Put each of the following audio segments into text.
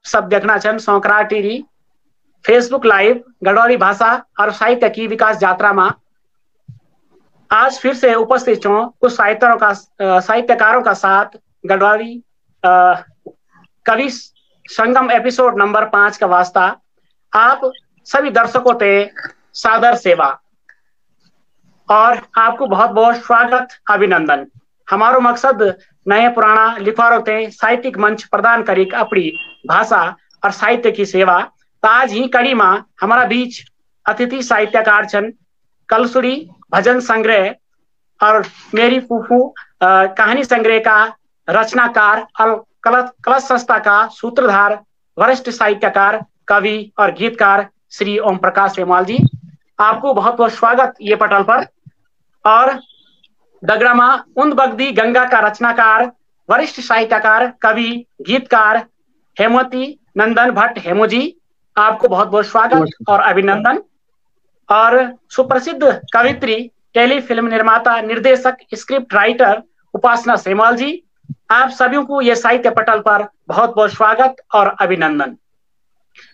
सब देखना छन सौकरा टीवी फेसबुक लाइव गढ़वाली भाषा और साहित्य की विकास यात्रा में आज फिर से उपस्थित हूँ कुछ साहित्यकारों का साथ गढ़वाली कवि संगम एपिसोड नंबर 5 का वास्ता आप सभी दर्शकों ते सादर सेवा और आपको बहुत बहुत स्वागत अभिनंदन। हमारो मकसद नए पुराना लिखवारों ते साहित्यिक मंच प्रदान करी अपनी भाषा और साहित्य की सेवा। तो आज ही कड़ी में हमारा बीच अतिथि साहित्यकार छन कलसुरी भजन संग्रह और मेरी फूफू कहानी संग्रह का रचनाकार और कलश संस्था का सूत्रधार वरिष्ठ साहित्यकार कवि और गीतकार श्री ओम प्रकाश सेमवाल जी, आपको बहुत बहुत स्वागत ये पटल पर। और दगड़ामा उन्द बगदी गंगा का रचनाकार वरिष्ठ साहित्यकार कवि गीतकार हेमवती नंदन भट्ट हेमू जी, आपको बहुत बहुत स्वागत और अभिनंदन। और सुप्रसिद्ध कवित्री टेलीफिल्म निर्माता निर्देशक स्क्रिप्ट राइटर उपासना सेमवाल जी, आप सभी को ये साहित्य पटल पर बहुत बहुत स्वागत और अभिनंदन।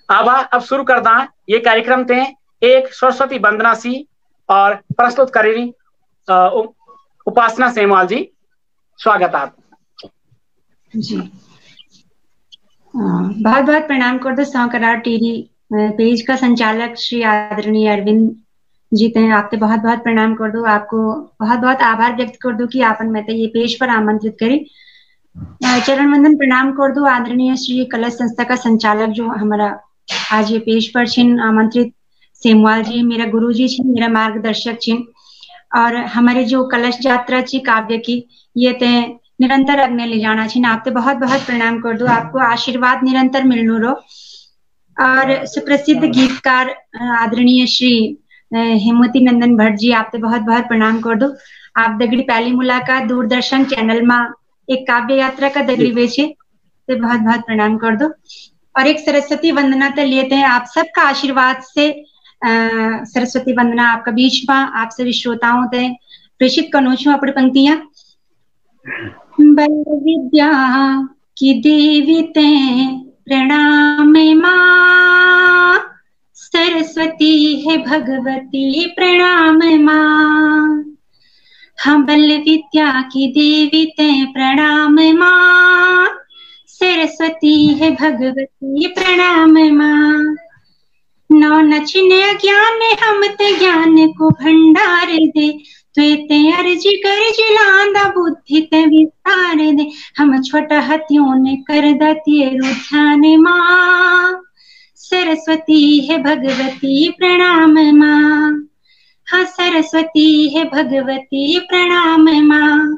अब शुरू कर दा ये कार्यक्रम थे एक सरस्वती वंदना सी और प्रस्तुत करेंगी उपासना सेमवाल जी, स्वागत आप जी। बहुत बहुत प्रणाम कर दो सौकरा टीवी पेज का संचालक श्री आदरणीय अरविंद जी ते आपते बहुत बहुत प्रणाम कर दो, आपको बहुत बहुत आभार व्यक्त कर दो कि आपन मैं ये पेज पर आमंत्रित करी। चरण वंदन प्रणाम कर दो आदरणीय श्री कलश संस्था का संचालक जो हमारा आज ये पेज पर छिन आमंत्रित सेमवाल जी, मेरा गुरु जी छिन, मेरा मार्गदर्शक छिन। और हमारे जो कलश यात्रा छी काव्य की ये ते निरंतर अग्ने ले जाना छिन, आपते बहुत बहुत प्रणाम कर दो, आपको आशीर्वाद निरंतर मिलनो रो। और सुप्रसिद्ध गीतकार आदरणीय श्री हेमवती नंदन भट्ट जी, आपते बहुत बहुत प्रणाम कर दो। आप दगड़ी पहली मुलाकात दूरदर्शन चैनल में एक काव्य यात्रा का दगड़ी बेचे तो बहुत बहुत प्रणाम कर दो। और एक सरस्वती वंदना तो लेते हैं आप सबका आशीर्वाद से। सरस्वती वंदना आपका बीच में आप सभी श्रोताओं ते प्रेषित करो छू अपनी पंक्तियां। बल विद्या की देवी ते प्रणाम मां, सरस्वती है भगवती प्रणाम मां। हाँ बल विद्या की देवी ते प्रणाम मां, सरस्वती है भगवती प्रणाम मां। नौ नचने ज्ञान हम ते ज्ञान को भंडार दे, ते अर्जी कर जिलांदा बुद्धि ते विस्तार दे। हम छोटा हथियों ने कर दती ध्यान मां, सरस्वती है भगवती प्रणाम मां। हाँ सरस्वती है भगवती प्रणाम मां।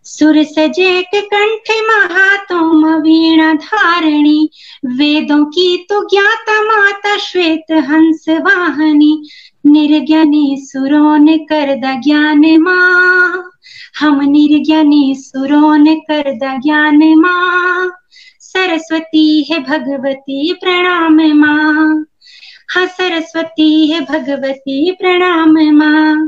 सुर सजेत कंठ महातोम वीणा धारणी, वेदों की तो ज्ञाता माता श्वेत हंस वाहनी। निर्ज्ञानी सुरों ने कर दा ज्ञान मां, हम निर्ज्ञानी सुरों ने कर दा ज्ञान मां। सरस्वती है भगवती प्रणाम मां। हाँ सरस्वती है भगवती प्रणाम मां।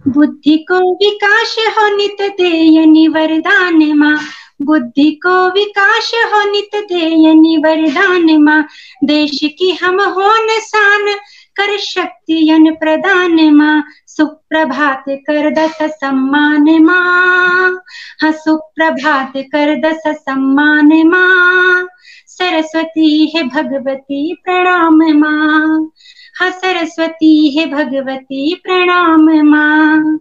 बुद्धि को विकास हो नित देयनि वरदान मां, बुद्धि को विकास हो नित देयनि वरदान मां। देश की हम हो निशान कर शक्तियन प्रदान मां, सुप्रभात कर दस सम्मान मां। हाँ सुप्रभात कर दस सम्मान मां। सरस्वती है भगवती प्रणाम मां। हाँ सरस्वती है भगवती प्रणाम मां।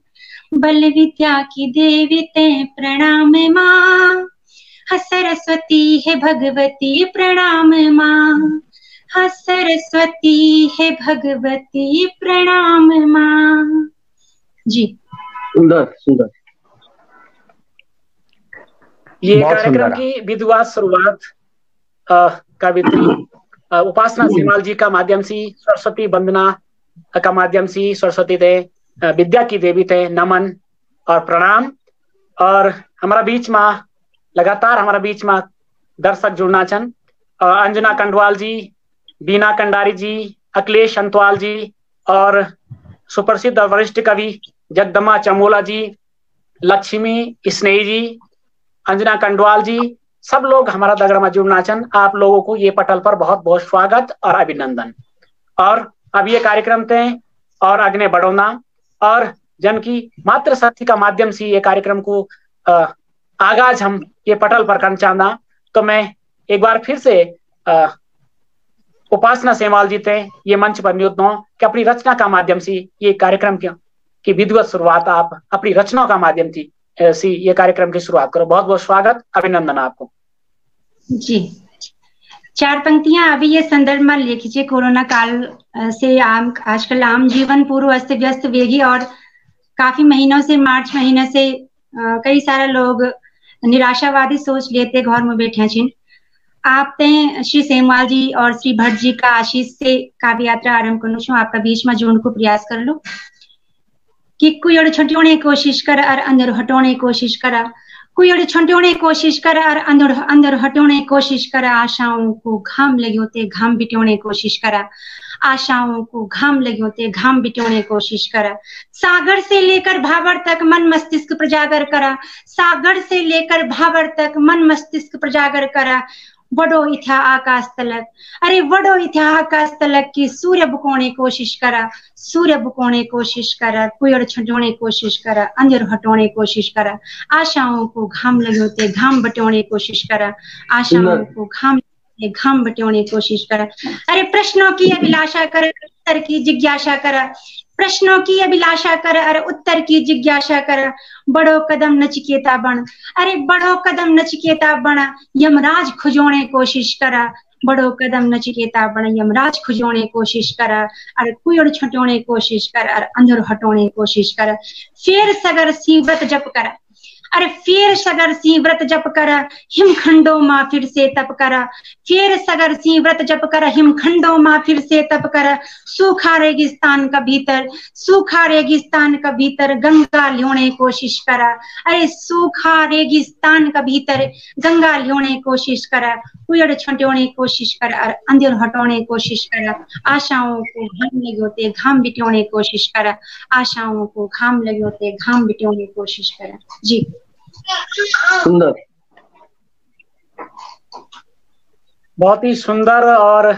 बल विद्या की देवी ते प्रणाम मां, हाँ सरस्वती है भगवती प्रणाम मां। हाँ सरस्वती है भगवती प्रणाम मां। जी सुंदर सुंदर। ये कार्यक्रम की विधिवत शुरुआत कवित्री उपासना सेमवाल जी का माध्यम से सरस्वती वंदना का माध्यम से सरस्वती दे विद्या की देवी थे नमन और प्रणाम। और हमारा बीच में लगातार हमारा बीच में दर्शक जुड़ना चन अंजना कंडवाल जी, बीना कंडारी जी, अखिलेश अंतवाल जी और सुप्रसिद्ध वरिष्ठ कवि जगदम्मा चमोला जी, लक्ष्मी स्नेही जी, अंजना कंडवाल जी, सब लोग हमारा दगड़ में जुड़ना चन। आप लोगों को ये पटल पर बहुत बहुत स्वागत और अभिनंदन। और अब ये कार्यक्रम थे और अग्ने बढ़ोना और जन की मात्र शक्ति का माध्यम से ये कार्यक्रम को आगाज हम ये पटल पर करना चाहना। तो मैं एक बार फिर से उपासना सेमाल जी थे ये मंच पर नियुक्त हूं कि अपनी रचना का माध्यम से ये कार्यक्रम की विधिवत शुरुआत आप अपनी रचनाओं का माध्यम से ये कार्यक्रम की शुरुआत करो। बहुत बहुत स्वागत अभिनंदन आपको जी। 4 पंक्तियां अभी ये संदर्भ में लिखिए। कोरोना काल से आजकल आम जीवन पूर्व अस्त व्यस्त वेगी और काफी महीनों से मार्च महीने से कई सारे लोग निराशावादी सोच लेते घर में बैठे छिन। आप श्री सेमवाल जी और श्री भट्ट जी का आशीष से काव्य यात्रा आरंभ करना छू। आपका बीच में जोड़ने को प्रयास कर लो कि कुछ छुट्टियों कोशिश कर और अंदर हटोने कोशिश करा, कुछ छुट्टियों कोशिश कर और अंदर हटोने कोशिश करा। आशाओं को घाम लगे होते घाम बिटोने कोशिश करा, आशाओं को घाम लगे होते घाम बिटोने कोशिश करा। सागर से लेकर भावर तक मन मस्तिष्क प्रजागर करा, सागर से लेकर भावर तक मन मस्तिष्क प्रजागर करा। वडो इथ्या आकाश तलक, अरे वडो इथ्या आकाश तलक की सूर्य बुकोने कोशिश करा, सूर्य बुकोने कोशिश करा। कुड़ छुटोने कोशिश करा, अंधेर हटोने कोशिश करा। आशाओं को घाम लगे होते घाम बटोने कोशिश करा, आशाओं को घाम बटोने कोशिश करा। अरे प्रश्नों की अभिलाषा कर, उत्तर की जिज्ञासा करा, प्रश्नों की अभिलाषा कर और उत्तर की जिज्ञासा कर। बड़ो कदम नचिकेता बन, अरे बड़ो कदम नचिकेता बन, यमराज खुजोने कोशिश करा। बड़ो कदम नचिकेता बन, यमराज खुजोने कोशिश करा। और कुड़ छटोने कोशिश कर और अंधर हटोने कोशिश कर। फेर सगर सी व्रत जप कर, अरे फेर सगर सी व्रत जप कर, हिमखंडों मां फिर से तप करा। फेर सगर सी व्रत जप कर, हिमखंडों मां फिर से तप कर। सूखा रेगिस्तान का भीतर, सूखा रेगिस्तान का भीतर गंगा ल्योने कोशिश करा। अरे सूखा रेगिस्तान का भीतर गंगा ल्योने कोशिश करा। कुड़ छटोने कोशिश कर और अंधेर हटोने कोशिश करा। आशाओं को घाम लगे होते घाम बिटोने कोशिश करा, आशाओं को घाम लगे होते घाम बिटोने कोशिश करा। जी सुंदर, बहुत ही सुंदर और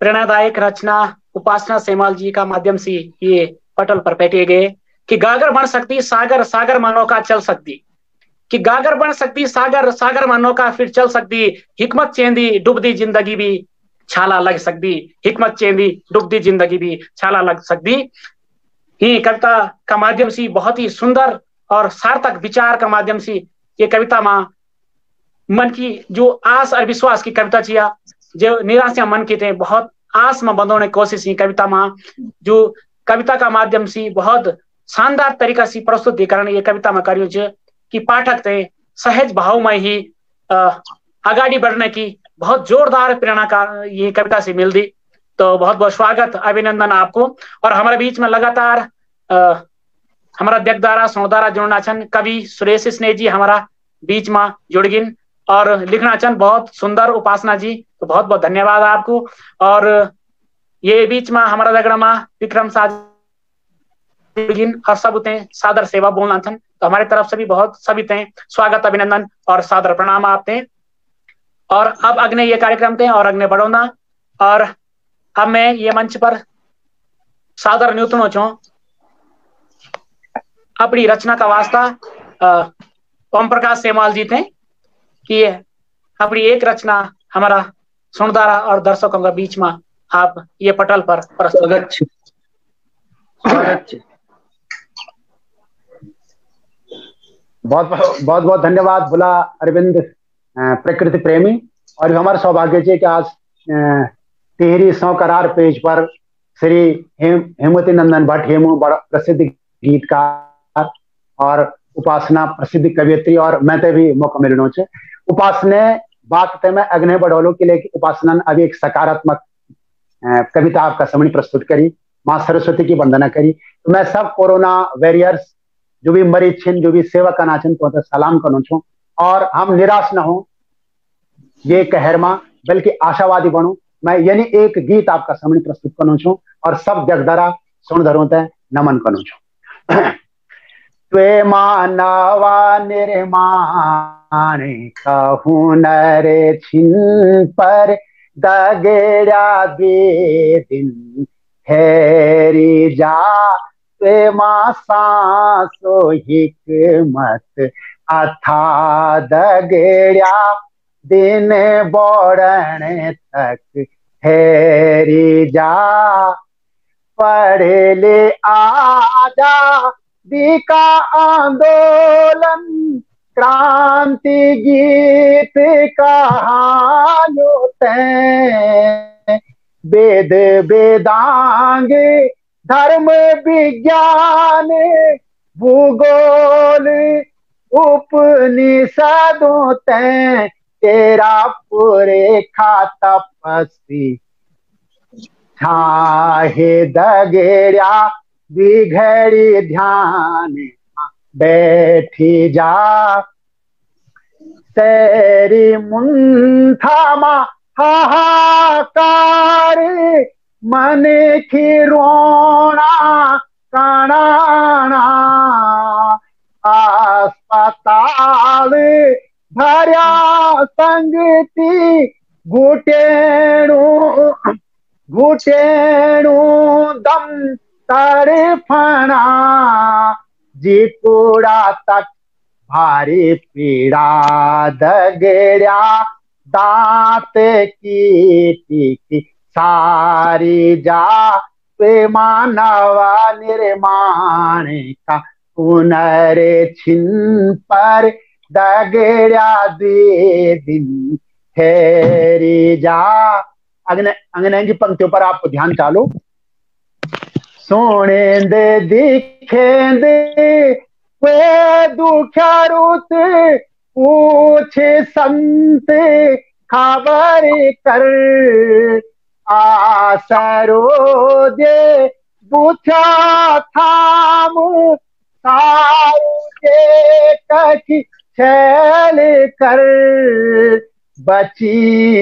प्रेरणादायक रचना उपासना सेमाल जी का माध्यम से ये पटल पर बैठे गए कि गागर बन सकती सागर, सागर मानो का चल सकती, कि गागर बन सकती सागर, सागर मानो का फिर चल सकती। हिकमत चेंदी डूबदी जिंदगी भी छाला लग सकती, हिकमत चेंदी डूबदी जिंदगी भी छाला लग सकती। ये कविता का माध्यम से बहुत ही सुंदर और सार्थक विचार का माध्यम से ये कविता मां मन की जो आस और विश्वास की कविता छिया, जो निराशा मन की थे बहुत आस में बंधोने की कोशिश ही कविता मां, जो कविता का माध्यम से बहुत शानदार तरीका से प्रस्तुतिकरण ये कविता में करियो छ कि पाठक थे सहज भाव में ही आगाड़ी बढ़ने की बहुत जोरदार प्रेरणा का ये कविता से मिल दी। तो बहुत बहुत स्वागत अभिनंदन आपको। और हमारे बीच में लगातार हमारा देगदारा सोनदारा जुड़ना चन कवि सुरेश स्नेह जी हमारा बीच में जुड़ गिन और लिखना चन बहुत सुंदर उपासना जी, तो बहुत बहुत धन्यवाद आपको। और ये बीच में हमारा दगड़ा में विक्रम साज और सब उते सादर सेवा बोलना चन, तो हमारे तरफ से भी बहुत सभी थे स्वागत अभिनंदन और सादर प्रणाम आपते। और अब अग्नि ये कार्यक्रम थे और अग्नि बढ़ोना। और अब मैं ये मंच पर सादर न्यूतनो छो अपनी रचना का वास्ता ओम प्रकाश सेमाल जी थे कि अपनी एक रचना हमारा सुनदारा और दर्शकों के बीच में आप ये पटल पर प्रस्तुत। बहुत बहुत धन्यवाद भोला अरविंद प्रकृति प्रेमी। और हमारा सौभाग्य है कि आज टिहरी सौ करार पेज पर श्री हेमवती नंदन भट्ट हेमू बड़ा प्रसिद्ध गीतकार और उपासना प्रसिद्ध कवियत्री और मैं तो भी मौका मिलनो छे। उपासना बात ते मैं अग्नि बढ़ोलो के लिए उपासना अभी एक सकारात्मक कविता आपका सामने प्रस्तुत करी, माँ सरस्वती की वंदना करी। तो मैं सब कोरोना वॉरियर्स जो भी मरीज छिन जो भी सेवा करना छिन तो सलाम करो छो। और हम निराश न हो ये कहर में बल्कि आशावादी बनो। मैं यानी एक गीत आपका सामने प्रस्तुत करो छो और सब जगदरा सुन धरो ते नमन करो छो। त्वे मानवा निर्माण का हुनर छिन पर दगेड़ा दे दिन ठहरी जा त्वे मां सांसो हिकमत अथा दगेड़ा दिन बोड़न तक ठहरी जा पढ़े ले आजादी का आंदोलन क्रांति गीत कहानियों तैं वेद वेदांग धर्म विज्ञान भूगोल उपनिषदों तैं तेरा पूरे खाता तपस्वी छाहे दगेड़ा बिघड़ी ध्यान बैठी जा तेरी मुंठामा हाहाकार मन की रोना काना अस्पताल भरिया संगति घुटेणु दम तड़फना जी कूड़ा तक भारी पीड़ा दगेड़ा दांत की सारी जा वे मानवा निर्माण का हुनर छिन पर दगेड़ा दे दिन ठहरी जा। अंगने की पंक्तियों पर आप ध्यान चालो। सोने दे दिखेंदे वे दुखा रुत पूछे संत खबर कर आसरो दे बुथा थाम सारू दे कखी छैल कर बची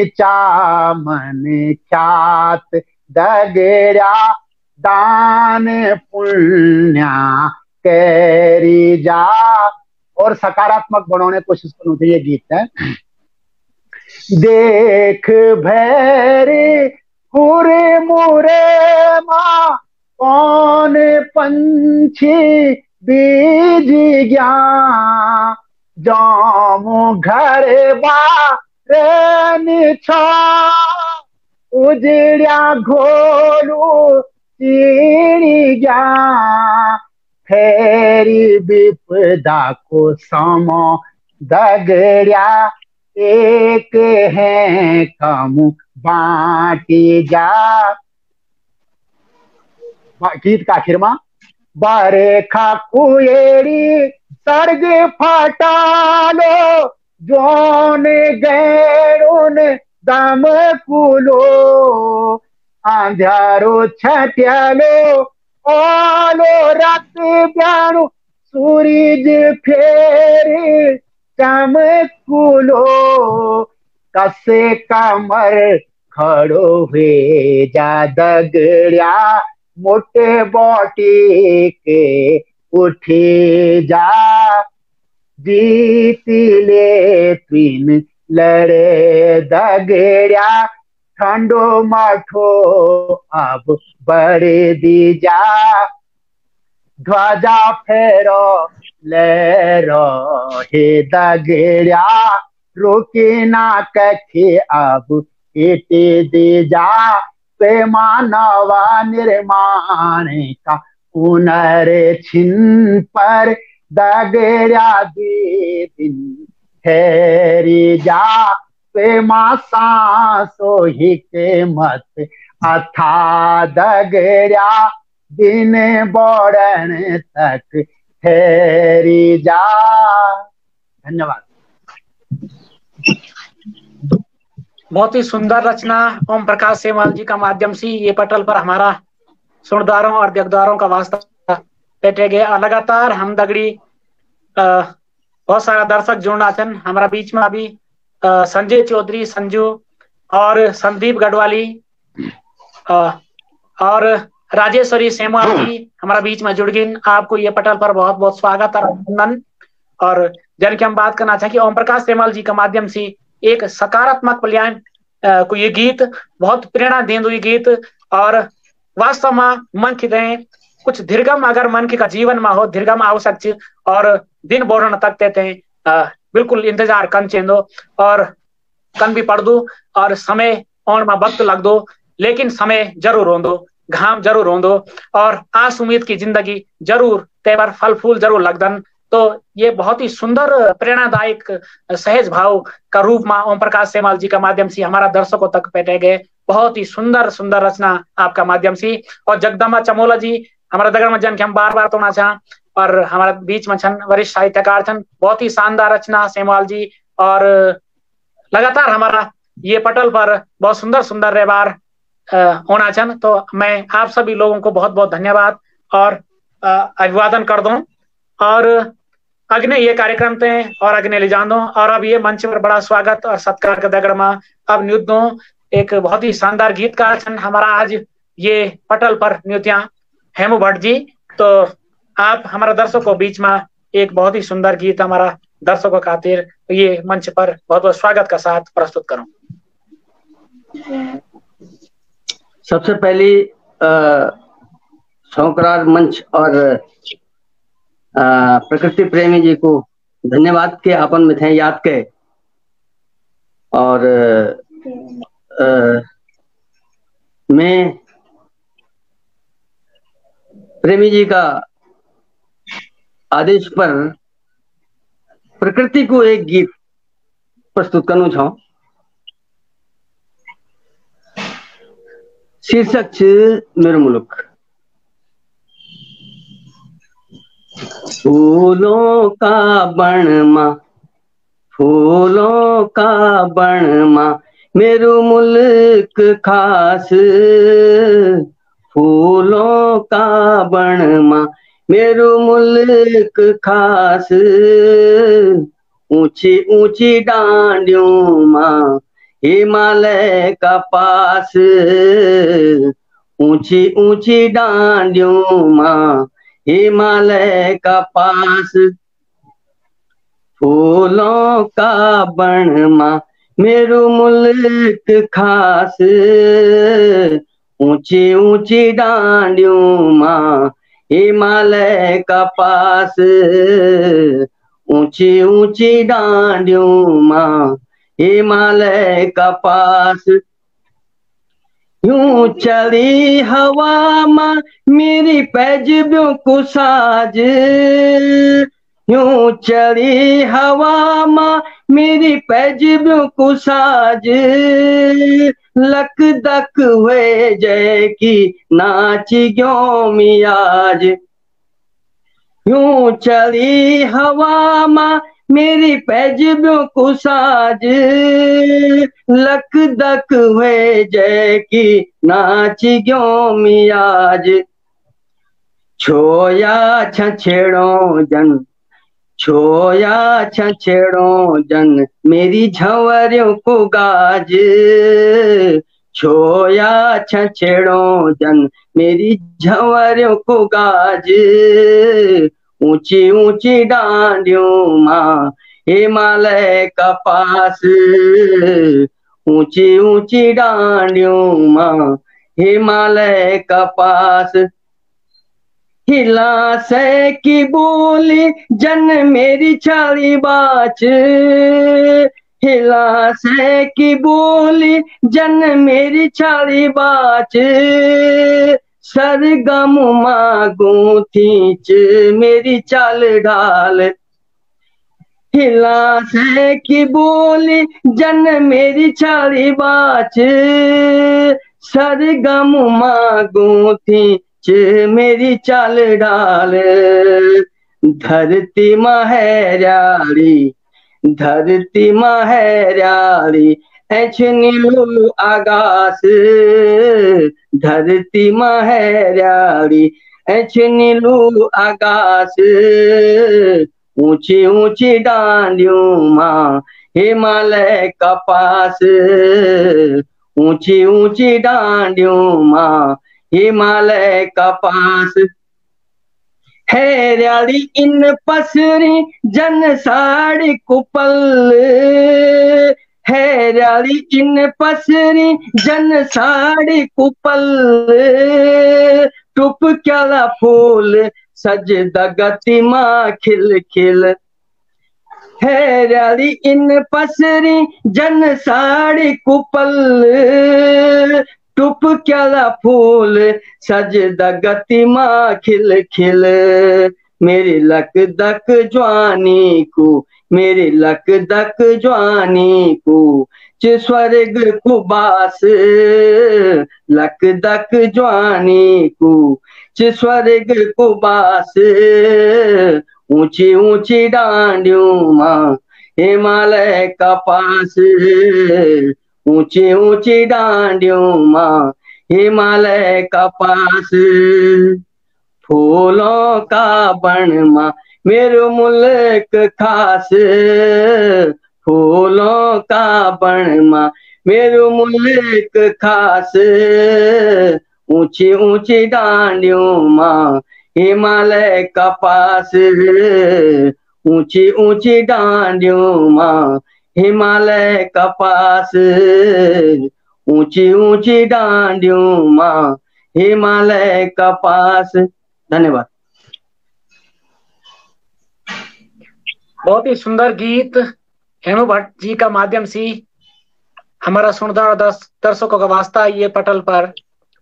चामन ख्यात दगेड़ा दान पुण्या कैरी जा। और सकारात्मक बनाने की कोशिश करनी चाहिए। गीत है देख भैरे हुरे मुरे माँ कौन पंछी बीज गया जामो घर बारे छा उजड़िया घोलू चीड़ी गया फेरी विपदा को समो दगड़िया एक है कम बांटी जा। गीत का आखिर में बरेखा कुएड़ी सर्ग फटालो जोन गैरुन दम कुलो अंधारो छट्यालो ओलो रात ब्याणु सूरज फेर चमकुलो कसे कमर खड़ो हुए जा दगड़िया मोटे बोटी के उठी जा जीती ले तीन लड़े दगड़िया ठंडो माठो अब बड़े दी जा ध्वजा फेरो ले रो हे दगड़िया रोके ना कखे अब इटे दे जा पे मानवा निर्माण का हुनर छिन पर दगड़िया दे दिन ठहरी जा पे मां सांसो हिकमत अथा दगड़िया दिन बोड़न तक ठहरी जा। धन्यवाद। बहुत ही सुंदर रचना ओम प्रकाश सेमवाल जी का माध्यम से ये पटल पर हमारा सुनदारों और देखदारों का वास्ता बैठे गए। लगातार हम दगड़ी बहुत सारा दर्शक जुड़ना चन हमारा बीच में अभी संजय चौधरी संजू और संदीप गढ़वाली और राजेश्वरी सेमवाल जी हमारा बीच में जुड़ गई। आपको ये पटल पर बहुत बहुत स्वागत और अभिनंदन। और जन की हम बात करना चाहें कि ओम प्रकाश सेमवाल जी के माध्यम से एक सकारात्मक कल्याण को ये गीत बहुत प्रेरणा देंदो ये गीत। और वास्तव में मन की दें कुछ दीर्घम अगर मन का जीवन में हो दीर्घम आवश्यक और दिन बोरण तक देते बिल्कुल इंतजार कन चेंदो और कन भी पढ़ दो और समय आने में वक्त लग दो, लेकिन समय जरूर रोंदो, घाम जरूर रोंदो और आस उम्मीद की जिंदगी जरूर तेवर फल फूल जरूर लगदन। तो ये बहुत ही सुंदर प्रेरणादायक सहज भाव का रूप में ओम प्रकाश सेमवाल जी का माध्यम से हमारा दर्शकों तक पहुंचे गए। बहुत ही सुंदर सुंदर रचना आपका माध्यम से। और जगदम्बा चमोला जी हमारा दगड़ में जन के हम बार बार तोड़ना चाह और हमारा बीच में छन वरिष्ठ साहित्यकार छन, बहुत ही शानदार रचना सेमवाल जी। और लगातार हमारा ये पटल पर बहुत सुंदर सुंदर व्यवहार होना छन। तो मैं आप सभी लोगों को बहुत बहुत धन्यवाद और अभिवादन कर दूं और अग्नि ये कार्यक्रम थे और अग्नि ले जान दो। और अब ये मंच पर बड़ा स्वागत और सत्कार का दगड़ में अब न्यूत दो एक बहुत ही शानदार गीतकार छन हमारा आज ये पटल पर न्यूतिया हेमू भट्ट जी। तो आप हमारा दर्शकों को बीच में एक बहुत ही सुंदर गीत हमारा दर्शकों खातिर ये मंच पर बहुत बहुत स्वागत का साथ प्रस्तुत करूं। सबसे पहली शौकरार मंच और प्रकृति प्रेमी जी को धन्यवाद के आपन में थे याद के। और मैं प्रेमी जी का आदेश पर प्रकृति को एक गीत प्रस्तुत करना चाहूं। शीर्षक छ मेरो मुलुक। फूलों का बण मा फूलों का बण मा मेरो मुल्क खास। फूलों का बण मा मेरो मुल्क खास। ऊंची ऊंची डांडियों मां हिमालय का पास। ऊंची ऊंची डांडियों मां हिमालय का पास। फूलों का बण मां मेरो मुल्क खास। ऊंची ऊंची डांडियों मां हिमालय का पास। ऊंची ऊंची डांडियों मां हिमालय का पास। यूं चली हवा मां मेरी पैजबियों को साज। यूं चली हवा मां मेरी पैजबियों को साज। लक दक हुए जय की नाच ग्यों मियाज। यूं चली हवा मां मेरी पैजबियों को साज। लक दक हुए जय की नाच ग्यों मियाज। छोया छेड़ो जन छोया छेड़ो जन मेरी झंवरियों को गाज। छोया छेड़ो जन मेरी झंवरियों को गाज। ऊंची ऊंची डांडियों मां हिमालय का पास। ऊंची ऊंची डांडियों मां हिमालय का पास। हिला से की बोली जन मेरी छाली बाच। हिला से की बोली जन मेरी छाली बाच। सरगम मागू थीच मेरी चाल ढाल। हिला से की बोली जन मेरी छाली बाच। सरगम मागू थी मेरी चाल ढाल। धरती महराड़ी धरती महराड़ी ऐछ नीलू आकाश। धरती महराड़ी ऐछ नीलू आकाश। ऊंची ऊंची डांडियों मां हिमालय का पास। ऊंची ऊंची डांडियों मां हिमालय का पास है रैली इन पसरी जन साड़ी कुपल है रैली इन पसरी जन साड़ी कुपल टुप क्याला फूल सज दगती माँ खिल खिल है रैली इन पसरी जन साड़ी कुपल टुप क्याला फूल सज दगती माँ खिल खिल मेरी लक दक जवानी को मेरी लक दक जवानी को च स्वर्ग को बास लक दक जवानी को च स्वर्ग को बास ऊंची ऊंची डांडियों माँ हिमालय का पास ऊंची ऊंची डांडियों माँ हिमालय का पास फूलों का बन माँ मेरो मुल्क खास फूलों का बन माँ मेरो मुल्क खास ऊंची ऊंची डांडियों माँ हिमालय का पास ऊंची ऊंची डांडियों माँ हिमालय का पास ऊंची ऊंची डांडियों माँ हिमालय का पास। धन्यवाद। बहुत ही सुंदर गीत हेमू भट्ट जी का माध्यम से हमारा सुनदार दर्शकों का वास्ता ये पटल पर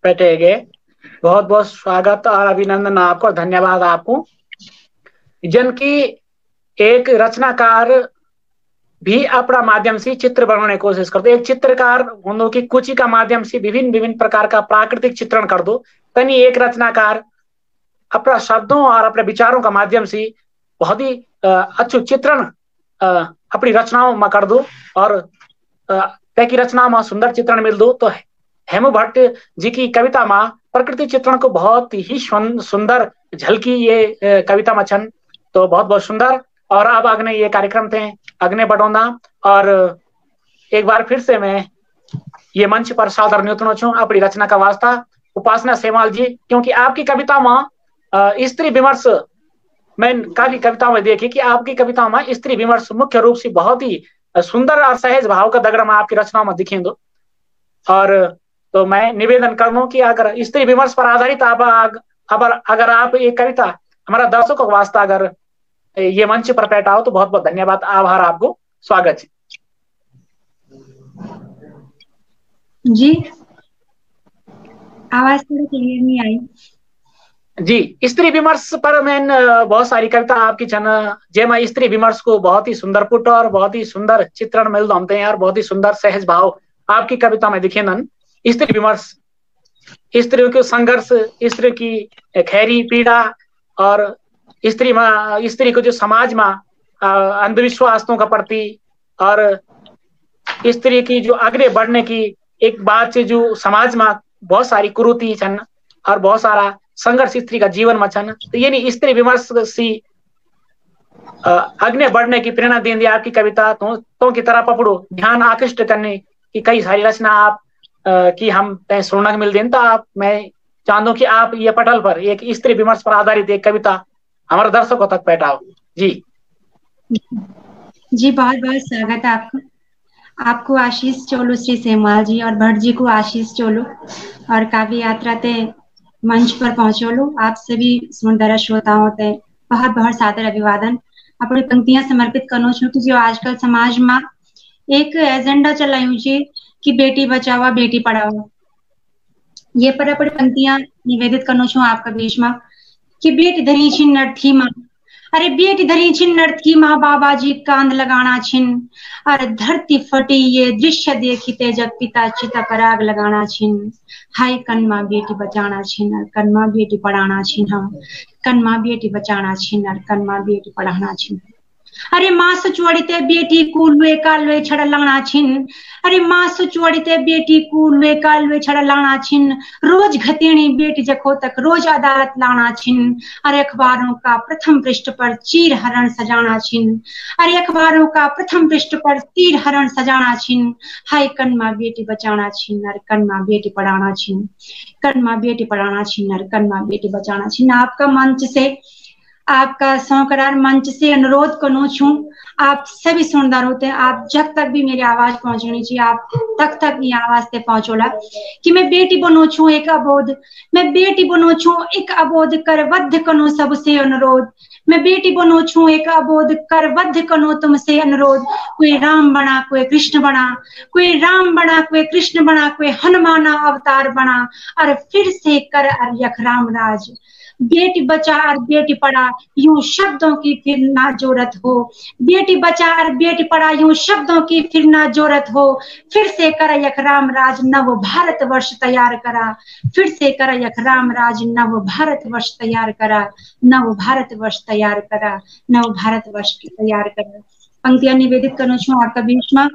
बैठे गए। बहुत बहुत स्वागत और अभिनंदन आपको, धन्यवाद आपको। जिनकी एक रचनाकार भी अपना माध्यम से चित्र बनाने की कोशिश करते। एक चित्रकार होने की कुची का माध्यम से विभिन्न विभिन्न प्रकार का प्राकृतिक चित्रण कर दो, तनी एक रचनाकार अपना शब्दों और अपने विचारों का माध्यम से बहुत ही अच्छु चित्रण अपनी रचनाओं में कर दो और की रचना में सुंदर चित्रण मिल दो। तो हेमू भट्ट जी की कविता में प्रकृति चित्रण को बहुत ही सुंदर झलकी ये कविता में छन। तो बहुत बहुत सुंदर। और अब अगने ये कार्यक्रम थे अगने बढ़ोना और एक बार फिर से मैं ये मंच पर सादर न्यूतनो छू अपनी रचना का वास्ता उपासना सेमाल जी, क्योंकि आपकी कविता में स्त्री विमर्श मैं काफी कविताओं में देखी कि आपकी कविताओं में स्त्री विमर्श मुख्य रूप से बहुत ही सुंदर और सहज भाव का दगड़ में आपकी रचनाओं में दिखें दो। और तो मैं निवेदन करूं कि अगर स्त्री विमर्श पर आधारित अगर आप एक कविता हमारा दर्शकों को वास्ता अगर ये मंच पर बैठाओ तो बहुत बहुत धन्यवाद, आभार आपको, स्वागत जी। आवाज थोड़ी क्लियर नहीं आई जी। स्त्री विमर्श पर मैं बहुत सारी कविता आपकी छन जेमा स्त्री विमर्श को बहुत ही सुंदर पुट और बहुत ही सुंदर चित्रण मिल दमते हैं और बहुत ही सुंदर सहज भाव आपकी कविता में दिखे नन। स्त्री विमर्श, स्त्रियों के संघर्ष, स्त्री की खैरी पीड़ा और स्त्री को जो समाज में अंधविश्वासों का प्रति और स्त्री की जो आगे बढ़ने की एक बात से जो समाज में बहुत सारी कुरीति छन और बहुत सारा संघर्ष स्त्री का जीवन में छन। तो ये नहीं स्त्री विमर्श सी आगे बढ़ने की प्रेरणा देंगे आपकी कविता तो की तरह पकड़ो ध्यान आकृष्ट करने की कई सारी रचना आप की हम सुनने को मिल दें। तो आप मैं चाहता हूँ कि आप ये पटल पर एक स्त्री विमर्श पर आधारित एक कविता हमारे दर्शकों तक बैठाओ। जी जी, बहुत बहुत स्वागत है आपको आशीष चोलू श्री सेमाल जी और भट्ट जी को आशीष चोलू और काव्य यात्रा ते मंच पर पहुंचोलू। आप सभी सुंदर श्रोताओं ते बहुत बहुत सादर अभिवादन। अपनी पंक्तियां समर्पित करना छू कि जो आजकल समाज में एक एजेंडा चलायू छे कि बेटी बचाओ बेटी पढ़ाओ, ये पर अपनी पंक्तियां निवेदित करना छू आपका बीच में कि बेटी धरी छिन नर्थी माँ, अरे बेटी धरी छिन नर्थी माँ बाबा जी कांध लगाना छिन, अरे धरती फटी ये दृश्य देखते जब पिता चिता पर आग लगाना छिन। हाय कन्मा बेटी बचाना छिन और कन्मा बेटी पढ़ाना छिन, हम कन्मा बेटी बचाना छिन और कन्मा बेटी पढ़ाना छिन। अरे मासु चोड़ीते बेटी कुलवे कालवे छड़ लाना छिन। अरे मासु चोड़ीते बेटी कुलवे कालवे छड़ लाना छिन। रोज घतेणी बेटी जखो तक रोज अदालत लाना छिन। अरे अखबारों का प्रथम पृष्ठ पर चीर हरण सजाना छिन। अरे अखबारों का प्रथम पृष्ठ पर चीर हरण सजाना छिन। हाय कन्मा बेटी बचाना छिन। अरे कन्मा बेटी पढ़ाना छिन। कन्मा बेटी पढ़ाना छिन। अरे कन्मा बेटी बचाना छिन। आपका मंच से, आपका सौकरार मंच से अनुरोध करूं छू, आप सभी सुनदार होते हैं, आप जब तक भी मेरी आवाज पहुंचनी चाहिए आप तक ये आवाज से पहुंचोला कि मैं बेटी बनो छू एक अबोध, मैं बेटी बनो छू एक अबोध कर वध कनो सबसे अनुरोध। मैं बेटी बनो छू एक अबोध कर वध कनो तुमसे अनुरोध। कोई राम बना कोई कृष्ण बना, कोई राम बना कोई कृष्ण बना, कोई हनुमान अवतार बना, और फिर से कर अर्यख राम राज। बेटी बचा और बेटी पढ़ा यूं शब्दों की फिर ना जरूरत हो। बेटी बचा और बेटी पढ़ा यूं शब्दों की फिर ना जरूरत हो। फिर से कर यख राम राज नव भारत वर्ष तैयार करा। फिर से कर यख राम राज नव भारत वर्ष तैयार करा। नव भारत वर्ष तैयार करा। नव भारत वर्ष तैयार करा। पंक्तियां निवेदित करूं छू आपका बीच में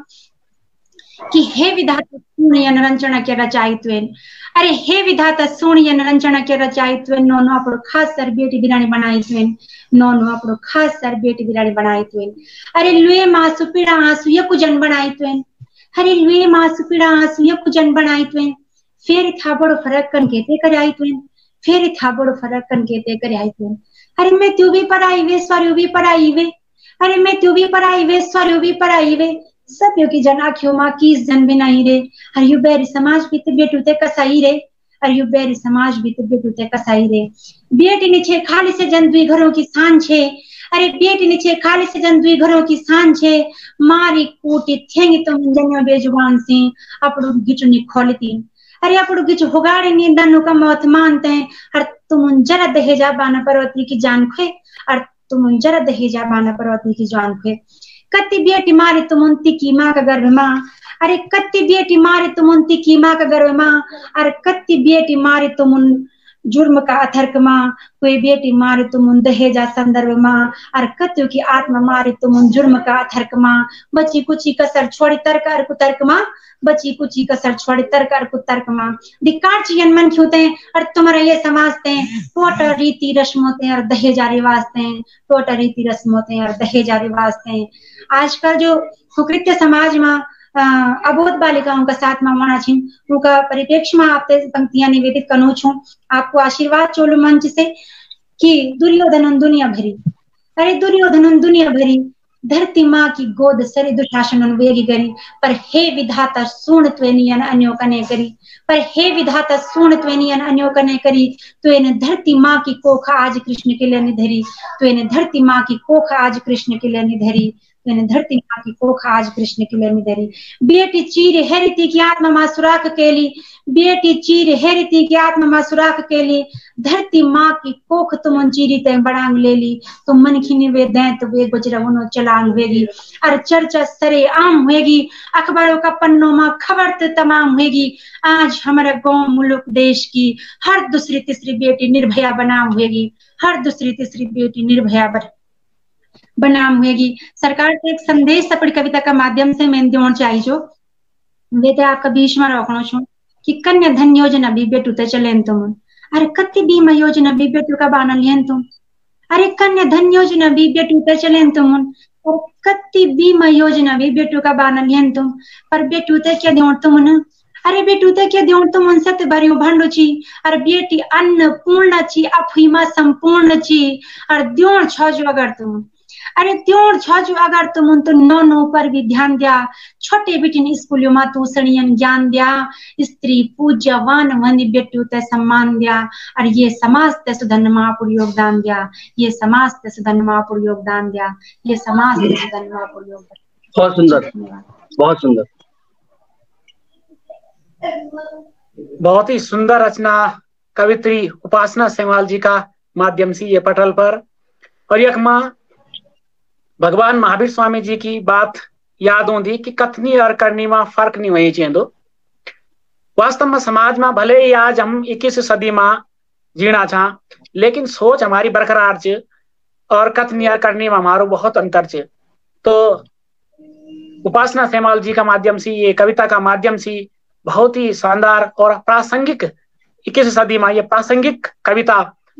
कि हे विधाता सुनिय निरंजन के रचायित्वेन। अरे हे विधाता सुनिय निरंजन के रचायित्वेन। नोनो आपरो खास सर बेटी बिरानी बनायित्वेन। नोनो आपरो खास सर बेटी बिरानी बनायित्वेन। अरे लुए मासु पीड़ा आंसू यकुजन बनायित्वेन। अरे लुए मासु पीड़ा आंसू यकुजन बनायित्वेन। फेर था बड़ो फरक कन केते करायित्वेन। फेर था बड़ो फरक कन केते करायित्वेन। अरे मैं त्यू भी पढ़ाई वे स्वारू भी पढ़ाई वे। अरे मैं त्यू भी पढ़ाई वे स्वारू भी पढ़ाई वे। सब की जन आख्यो माँ कीस जन बिनाई रे। अरे यू बेरी समाज भी ते बेटू ते कसाई रे। अरे यू बेरी समाज भी ते बेटू ते कसाई रे। बेटी नीचे खाली से जन दुई घरों की शान छे। अरे बेटी नीचे खाली से जन दुई घरों की शान छे। मारी कूटी थेंगी तुम जन्यो बेजुबान सी अपड़ू गिचुनी खोलती। अरे अपड़ू गिचु हुगाड़ी नींदनु का मौत मानते हैं। और तुम जरा दहेजा बाना परवती की जान खे। और तुम जरा दहेजा बाना परवती की जान खे। कत्ती बेटी मारे तुमुंती की माँ का गर्भ माँ। अरे कत्ती बेटी मारे तुमुंती की माँ का गर्भ माँ। अरे कत्ती बेटी मारे तुमुन जुर्म का अथर्क माँ। कोई बेटी मारे तुमुन दहेजा संदर्भ माँ। और कत्तियों की आत्मा मारे तुमुन जुर्म का अथर्क माँ। बची कुची कसर छोड़ी तर्क और कुतर्क माँ। बची कुची कसर छोड़ी तर्क और कुतर्क माँ। धिक्कार चियन मन क्यों ते और तुम्हारा ये समाजते टोट रीति रस्मों और दहेजा रिवाजते। टोट रीति रस्मों और दहेजा रिवाजते। आजकल जो कुकृत्य समाज में अबोध बालिकाओं का साथ में होना छिन उनका परिप्रेक्ष्य में आप पंक्तियां निवेदित करूं छू। आपको आशीर्वाद चोलू मंच से कि दुर्योधन दुनिया भरी। अरे दुर्योधन दुनिया भरी धरती माँ की गोद सरी दुशासन वेगी करी। पर हे विधाता सुन त्वेनियन अन्यो कने करी। पर हे विधाता सुन त्वेनियन अन्यो कने करी। तो इन धरती माँ की कोख आज कृष्ण के लिए निधरी। तो इन धरती माँ की कोख आज कृष्ण के लिए निधरी। मैंने धरती माँ की कोख आज कृष्ण के लिए निधरी। बेटी चीर हेरिती की आत्मा माँ सुराख के ली। बेटी चीर हेरिती की आत्मा माँ सुराख के ली। धरती माँ की कोख तुम चीरी ते बड़ांग ले ली। तो मन खिनी वे दें तो वे गुजरवनो चलांग होगी। और चर्चा सरे आम होगी। अखबारों का पन्नों माँ खबर तो तमाम होगी। आज हमारे गांव मुल्क देश की हर दूसरी तीसरी बेटी निर्भया बनाम होगी। हर दूसरी तीसरी बेटी निर्भया बनाम होगी। सरकार से एक संदेश अपनी कविता का माध्यम से मैं देना चाहिए जो वे आपका बीच में रखना छू कि कन्या धन योजना भी बेटू ते चलें तुम। अरे कत्ती बीमा योजना भी बेटू का बाना लियन तुम। अरे कन्या धन योजना भी बेटू ते चलें तुम। और कत्ती बीमा योजना भी बेटू का बाना लियन तुम। पर बेटू ते क्या दें तुम न। अरे बेटू ते क्या दें तुम सत्य भरियो भांडो छी। और बेटी अन्न पूर्ण छी अफीमा संपूर्ण छी। और द्योण छ जो अगर तुम। अरे त्यों छाजू अगर तुम तो नो पर भी ध्यान दिया। छोटे बेटिन स्कूलों में तू सणियन ज्ञान दिया। स्त्री पूज्यवान वनी बेटू ते सम्मान दिया। और ये समाज ते सुधन महापुर योगदान दिया। ये समाज ते सुधन महापुर योगदान दिया। ये समाज ते सुधन महापुर योगदान। बहुत सुंदर, बहुत सुंदर, बहुत ही सुंदर रचना कवित्री उपासना सेवाल जी का माध्यम से ये पटल पर। और यखमा भगवान महावीर स्वामी जी की बात याद होंगी कि कथनी और करनी में फर्क नहीं वही चेंदो। वास्तव में समाज में भले ही आज हम 21वीं सदी में जीना चाह लेकिन सोच हमारी बरकरार च और कथनी और करनी में हमारो बहुत अंतर च। तो उपासना सेमाल जी का माध्यम से, ये कविता का माध्यम से बहुत ही शानदार और प्रासंगिक 21वीं सदी में ये प्रासंगिक कविता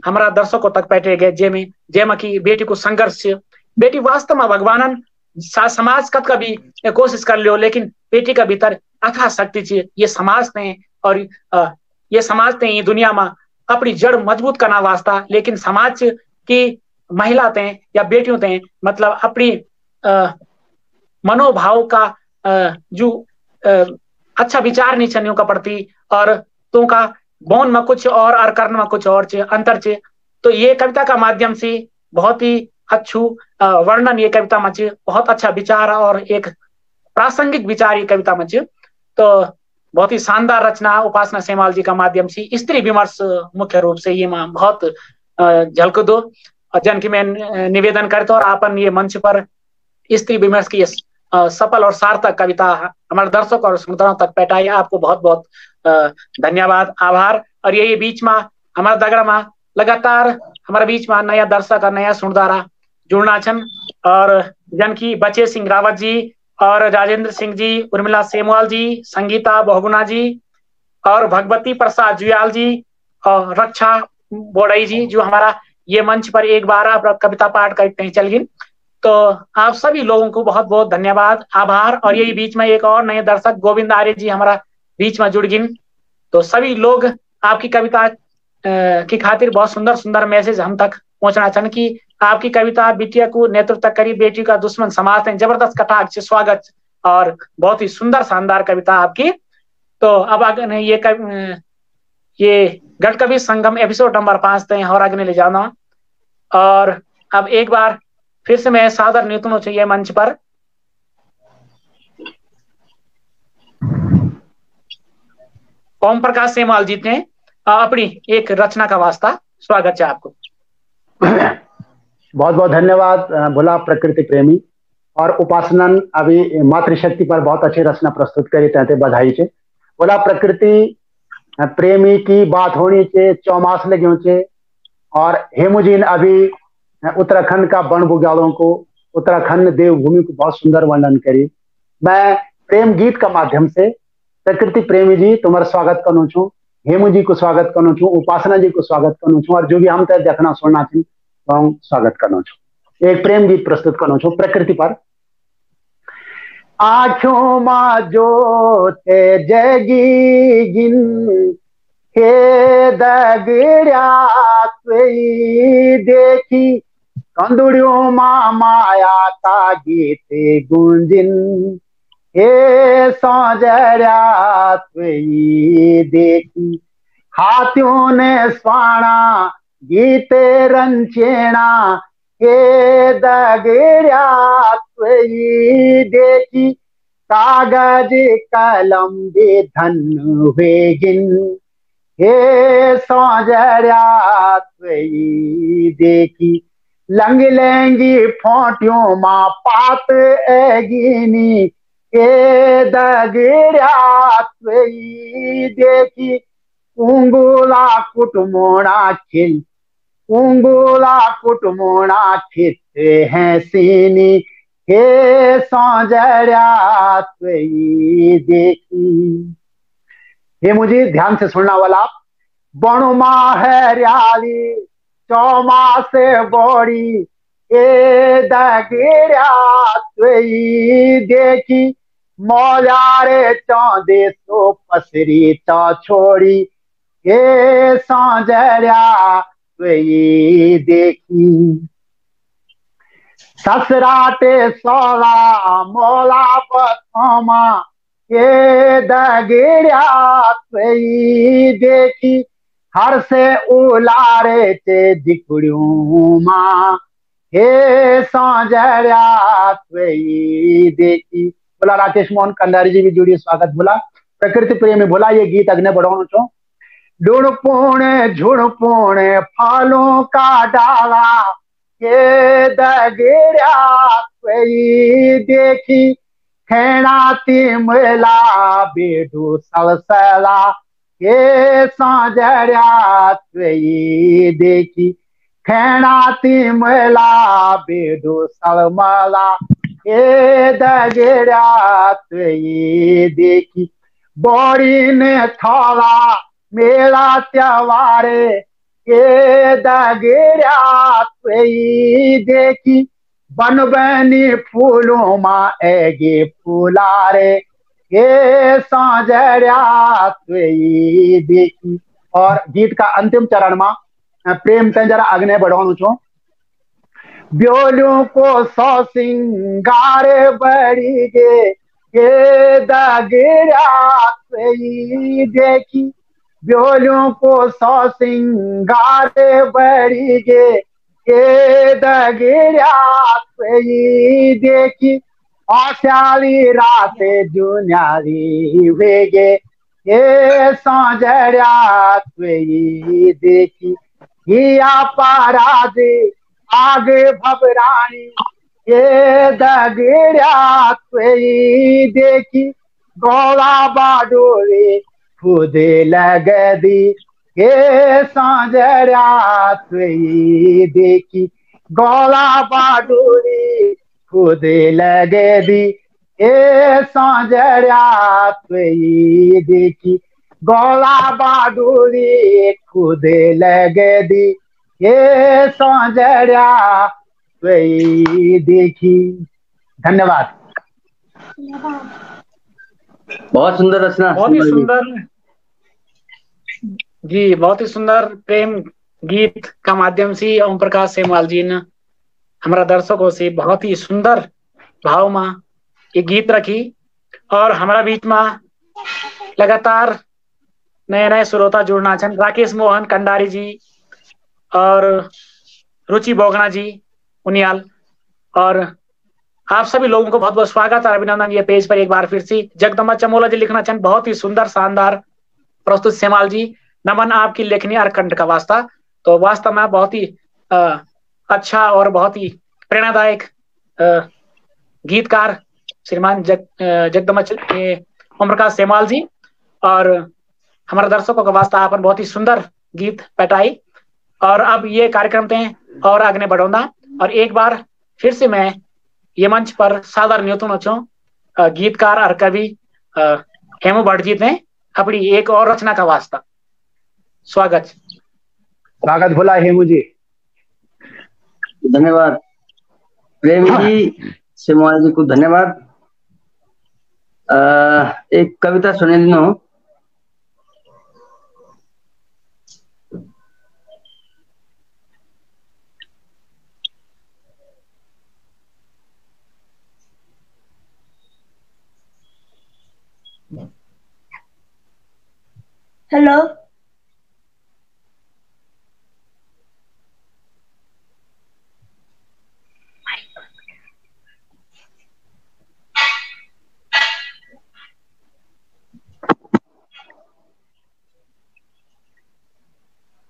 हमारा दर्शकों तक पहुंचे गए, जेमा की बेटी को संघर्ष, बेटी वास्तव में भगवान समाज कत का भी कोशिश कर लियो, लेकिन बेटी का भीतर अथाह शक्ति चाहिए। ये समाज ने और ये समाज ने ये दुनिया में अपनी जड़ मजबूत करना वास्ता, लेकिन समाज की महिला ते या बेटियों ते मतलब अपनी मनोभाव का जो अच्छा विचार नहीं छनियों का प्रति, और तो का बौन में कुछ और कर्ण में कुछ और अंतर चे। तो ये कविता का माध्यम से बहुत ही अच्छू वर्णन ये कविता में बहुत अच्छा विचार और एक प्रासंगिक विचार ये कविता में। तो बहुत ही शानदार रचना उपासना सेमाल जी का माध्यम से स्त्री विमर्श मुख्य रूप से ये में बहुत झलक दो जन की मैं निवेदन करता और आपन ये मंच पर स्त्री विमर्श की सफल और सार्थक कविता हमारे दर्शक और श्रोताओं तक पहुंचाई। आपको बहुत बहुत धन्यवाद, आभार। और यही बीच में हमारा दगड़ा में लगातार हमारे बीच में नया दर्शक और नया सुनदारा जुड़ना छन, और जन की बचे सिंह रावत जी और राजेंद्र सिंह जी, उर्मिला सेमवाल जी, संगीता बहुगुणा जी और भगवती प्रसाद जुयाल जी और रक्षा बोड़ई जी, जो हमारा ये मंच पर एक बार कविता पाठ करते हैं चल गई। तो आप सभी लोगों को बहुत बहुत धन्यवाद, आभार। और यही बीच में एक और नए दर्शक गोविंद आर्य जी हमारा बीच में जुड़ गए। तो सभी लोग आपकी कविता की खातिर बहुत सुंदर सुंदर मैसेज हम तक पहुंचना चाहते कि आपकी कविता बिटिया को नेतृत्व करी, बेटी का दुश्मन समाज ने जबरदस्त कटाक्ष स्वागत और बहुत ही सुंदर शानदार कविता आपकी। तो अब आगे ये गढ़ कवि संगम एपिसोड नंबर 5 तय और आगे ले जाना। और अब एक बार फिर से मैं सादर नियुक्तों चाहिए मंच पर ओम प्रकाश सेमाल जी ने अपनी एक रचना का वास्ता स्वागत है आपको। बहुत बहुत धन्यवाद भोला प्रकृति प्रेमी और उपासनन अभी मातृशक्ति पर बहुत अच्छी रचना प्रस्तुत करी, तहते बधाई छे। भोला प्रकृति प्रेमी की बात होनी चे चौमास लगे चे, और हेमुजीन अभी उत्तराखंड का वन बुग्यालों को, उत्तराखंड देवभूमि को बहुत सुंदर वर्णन करी। मैं प्रेम गीत का माध्यम से प्रकृति प्रेमी जी तुम्हारा स्वागत करूँ छू, हेमू जी को स्वागत करूँ छू, उपासना जी को स्वागत करूँ छू, और जो भी हम तक देखना सुनना थी तो हम स्वागत करूँ छू। एक प्रेम गीत प्रस्तुत करूँ छू प्रकृति पर। आँखों मा जो ते जगी गिन हे दगड़िया देखी कंदुड़ियों मा माया का गीत गुंजिन हे सौजर्या देखी हाथियों ने स्वाणा गीते रंचेना हे दगड़िया देखी कागज कलम दे धन हुए गिन हे सौजर्या देखी लंग लेंगी फोटियों माँ पात एगिनी हे दगड़िया देखी उंगुला कुटमोड़ा खिल, उंगुला कुटमोड़ा खिते हैं सीनी हे सौजर्या देखी। ये मुझे ध्यान से सुनना वाला। बणुमा है रियाली चौमा से बोड़ी ए दगड़िया देखी मौलारे चौदे सो पसरी चौ छोड़ी हे सौजर्या देखी ससराटे सोला मोला बथमा ये दगड़िया देखी हर से उलारे चे दिखड़ियों माँ हे सौजर्या देखी। बोला राकेश मोहन कंडारी जी भी जुड़ी, स्वागत बोला। प्रकृति प्रेमी बोला ये गीत अग्नि बढ़ाना चो। ढूंढ झुड़पुण फलों का डाला ये दगड़िया देखी खेना तिमला बेडू सलसला ये सौजर्या देखी खेना तिमला बेडू सलमला ए दगड़ात ये देखी बड़ी ने थाला मेला त्योहारे ए दगड़ात ये देखी बन बनी फूलों माँ एगे फुलारे ए सांझरात ये देखी। और गीत का अंतिम चरण में प्रेम ते जरा अग्ने बढ़ाऊं छो। ब्योलू को सौ सिंगार बड़ी गे ये दगड़ात ये देखी ब्योलू को सौ सिंगार बड़ी गे ये दगड़ात ये देखी आशाली रात जुन्यारी वेगे ये सांझरात ये देखी हिया पाराजे आगे भबरानी ये दगड़ात ये देखी गौड़ा बाडोरे खुद लग दी ये सांझरात ये देखी गौड़ा बाडोरे खुद लग दी ये सांझरात ये देखी गौड़ा बाडोरे खुद लग दी ये सांझरात देखी। धन्यवाद। बहुत सुंदर रचना, बहुत ही सुंदर जी, बहुत ही सुंदर प्रेम गीत का माध्यम से ओम प्रकाश सेमवाल जी ने हमारा दर्शकों से बहुत ही सुंदर भाव में ये गीत रखी। और हमारा बीच में लगातार नए नए श्रोता जुड़ना छन। राकेश मोहन कंडारी जी और रुचि बोगना जी उनियाल, और आप सभी लोगों को बहुत बहुत स्वागत और अभिनंदन ये पेज पर एक बार फिर से। जगदम्बा चमोला जी लिखना चाहन बहुत ही सुंदर शानदार प्रस्तुत सेमवाल जी, नमन आपकी लेखनी और कंठ का वास्ता। तो वास्तव में बहुत ही अच्छा और बहुत ही प्रेरणादायक गीतकार श्रीमान जगदम्बा ओम प्रकाश सेमवाल जी, और हमारे दर्शकों का वास्ता आपन बहुत ही सुंदर गीत पटाई। और अब ये कार्यक्रम थे और आगे बढ़ोना, और एक बार फिर से मैं ये मंच पर सादर न्योतुन अच्छो गीतकार और कवि हेमू भट्ट जी ने अपनी एक और रचना का वास्ता। स्वागत भोला हेमू जी। धन्यवाद प्रेमी जी, सेमवाल जी को धन्यवाद। एक कविता सुने लो। हेलो,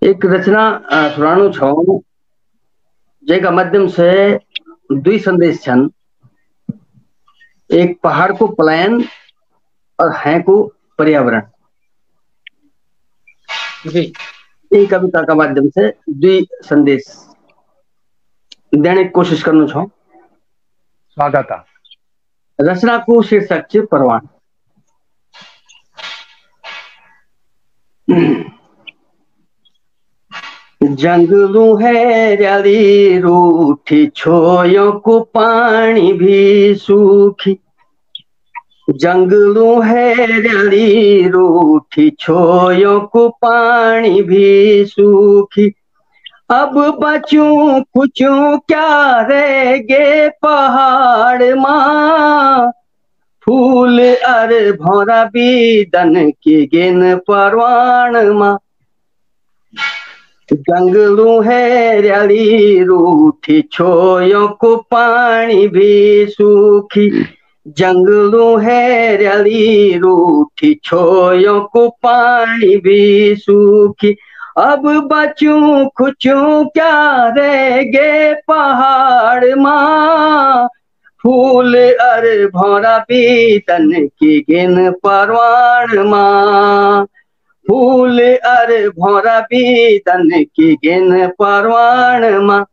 एक रचना सुनानु छो जेका माध्यम से दुई संदेश छन। एक पहाड़ को पलायन और है को पर्यावरण। जी, ये कविता का माध्यम से दुई संदेश देने की कोशिश करनु छो। स्वागत। रचना को शीर्षक छे परवान। जंगलू है रली रूठी छोयों को पानी भी सूखी। जंगलू है रली रूठी छोयों को पानी भी सूखी। अब बचूं कुचूं क्या रह गे पहाड़ माँ। फूल अर भौरा भी दन के गिन परवान माँ। जंगलू है रली रूठी छोयों को पानी भी सूखी। जंगलू है रली रूठी छोयों को पानी भी सूखी। अब बचूं खुचूं क्या रह गे पहाड़ माँ। फूल अर भौरा भी तन की गिन परवान माँ। फूल अर भौरा भी तन की गिन परवान माँ।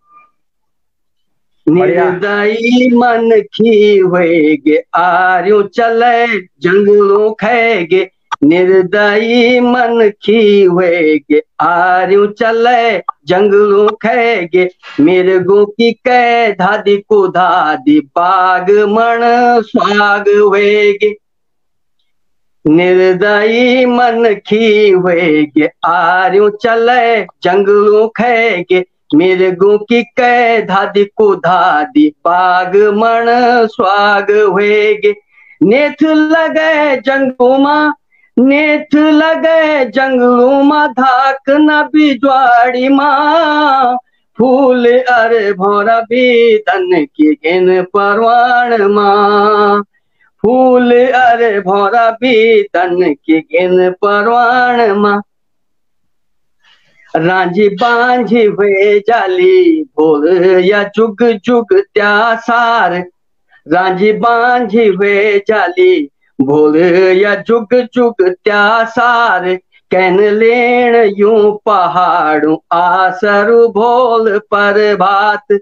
निर्दयी मन खीवेगे आर्यों चले जंगलों खेगे, निर्दयी मन खीवेगे आर्यों चले जंगलों खेगे, मिर्गों की कै धादी को धादी बाग मन स्वाग वेगे, निर्दयी मन खीवेगे आर्यों चले जंगलों खेगे, मिर्गों की कै धादी को धादी बाग मन स्वाग वेगे, नेथ लगे जंगलों मां, नेथ लगे जंगलों मां धाक न बिजवाड़ी मां, फूल अरे भौरा भी धन की गिन परवान मां, फूल अरे भौरा भी तन की गिन परवान मां, रांझी बांझी हुए जाली भोर या जुग जुग त्यासार, रांझी बांझी हुए जाली भोर या जुग जुग त्यासार, कैन लेण यूं पहाड़ों आसरु भोल पर भात,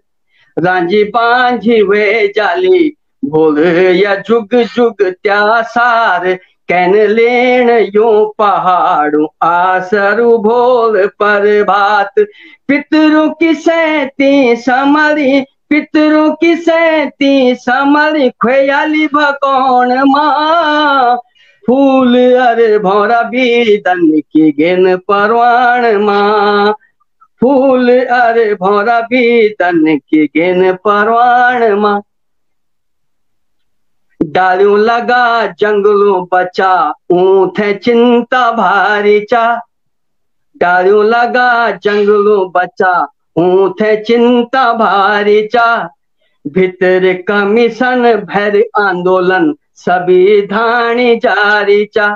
रांझी बांझी हुए जाली भोल या जुग जुग त्यासार, कैन लेण यूं पहाड़ों आसरु भोल पर भात, पितरों की सैती समरी, पितरों की सैती समरी ख्याली भगौन मां, फूल अरे भौरा भी धन की गिन परवान मां, फूल अरे भौरा भी धन की गिन परवान मां, डालियों लगा जंगलों बचा ऊंट है चिंता भारी चा, डालियों लगा जंगलों बचा ऊंट है चिंता भारी चा, भीतर कमीशन भर आंदोलन सभी धानी जारी चा,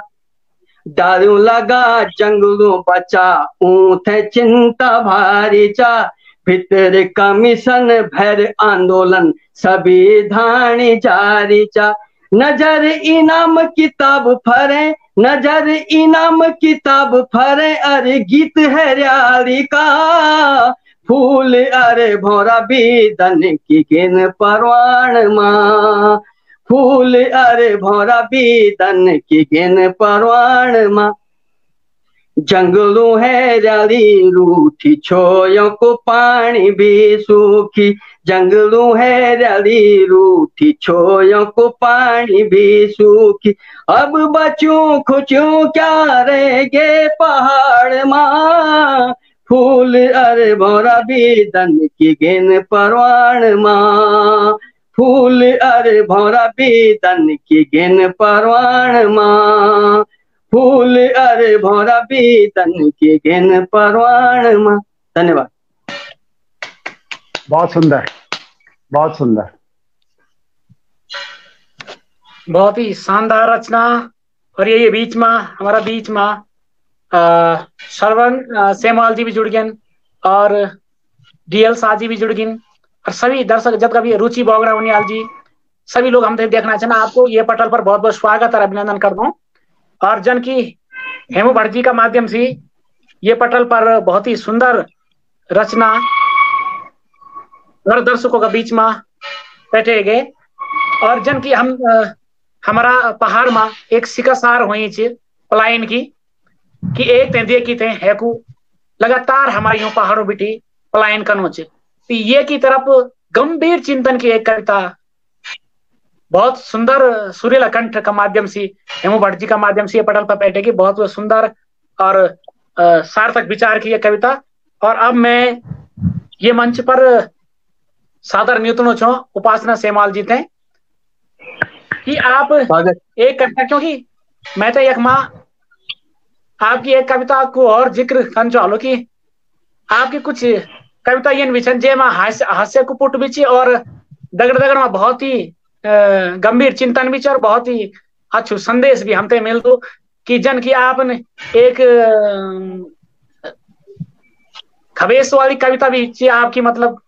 डालियों लगा जंगलों बचा ऊंट है चिंता भारी चा, भीतर कमीशन भर आंदोलन सभी धानी जारी चा, नजर इनाम किताब फरे, नजर इनाम किताब फरे, अरे गीत है रियाली का, फूल अरे भौरा भी धन की गिन परवान मां, फूल अरे भौरा भी धन की गिन परवान मां, जंगलों है जाली रूठी छोयों को पानी भी सूखी, जंगलों है जाली रूठी छोयों को पानी भी सूखी, अब बच्चों खुचों क्या रहेगे पहाड़ मां, फूल अरे भौरा भी धन की गिन परवान मां, फूल अरे भौरा भी धन की गिन परवान मां, फूल अरे भौरा भी तन की गिन परवान मां। धन्यवाद। बहुत सुंदर, बहुत सुंदर, बहुत ही शानदार रचना। और ये बीच में हमारा बीच में श्रवण सेमवाल जी भी जुड़ गए और डीएल शाह जी भी जुड़ गए और सभी दर्शक जब कभी रुचि बोगड़ा उनियाल जी सभी लोग हम देखना चाहना आपको ये पटल पर बहुत बहुत स्वागत और अभिनंदन कर दूं। और जन की हेमू भट्ट जी का माध्यम से ये पटल पर बहुत ही सुंदर रचना और दर्शकों के बीच में बैठे गए और जन की हम हमारा पहाड़ में एक शिकासार हुई छे पलायन की कि एक तेंदिए की थे हैकू लगातार हमारे यूं पहाड़ों बिटी पलायन करनो छे तो ये की तरफ गंभीर चिंतन की एक कविता बहुत सुंदर सुरीला कंठ का माध्यम से हेमू भट्ट जी का माध्यम से ये पटल पर बैठेगी। बहुत सुंदर और सार्थक विचार की ये कविता। और अब मैं ये मंच पर सादर न्यूतनो छो उपासना सेमवाल जी थे कि आप एक कविता क्योंकि मैं तो एक माँ आपकी एक कविता को और जिक्र कर चाहूँ कि आपकी कुछ कविता ये विचन जे में हास्य को पुट बिची और दगड़ दगड़ में बहुत ही गंभीर चिंतन भी और बहुत ही अच्छो संदेश भी हमते मिल दो कि जन की आपने एक खबेश वाली कविता भी चाहिए आपकी मतलब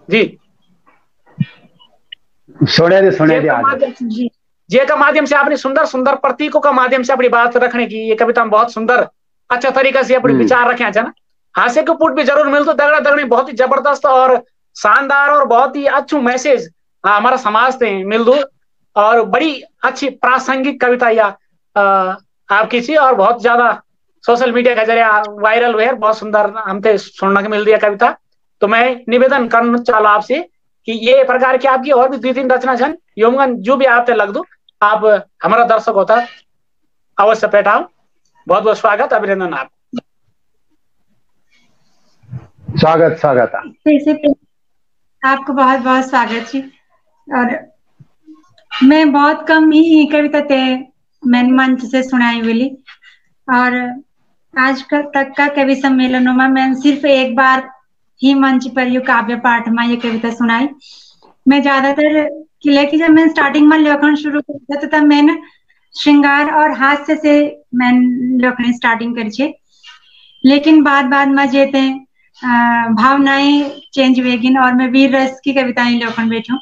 जी सुने दे जे का माध्यम से आपने सुंदर सुंदर प्रतीकों का माध्यम से अपनी बात रखने की ये कविता में बहुत सुंदर अच्छा तरीका से अपने विचार रखे ना हास्य के पुट भी जरूर मिल तो दगड़ा दगड़ी बहुत ही जबरदस्त और शानदार और बहुत ही अच्छू मैसेज हमारा समाज से मिल दो और बड़ी अच्छी प्रासंगिक कविता या आपकी थी और बहुत ज्यादा सोशल मीडिया के जरिए वायरल हुए बहुत सुंदर हमसे सुनने को मिल रही है कविता। तो मैं निवेदन करना चाहूँ आपसे कि ये प्रकार की आपकी और भी 2-3 रचना छन योमगन जो भी आपते लग दो आप हमारा दर्शक होता अवश्य बैठाओ। बहुत बहुत स्वागत अभिनंदन आप स्वागत स्वागत आपको बहुत बहुत स्वागत जी। और मैं बहुत कम ही कविता थे मैंने मंच से सुनाई बोली और आज तक का कवि सम्मेलनों में मैंने सिर्फ एक बार ही मंच पर यू काव्य पाठ में ये कविता सुनाई। मैं ज्यादातर लेकिन जब मैं स्टार्टिंग में लेखन शुरू किया तो तब मैंने श्रृंगार और हास्य से मैंने लेखन स्टार्टिंग करी छे, लेकिन बाद में जेते भावनाएं चेंज वेगिन और मैं वीर रस की कविताएं लेखन बैठूं।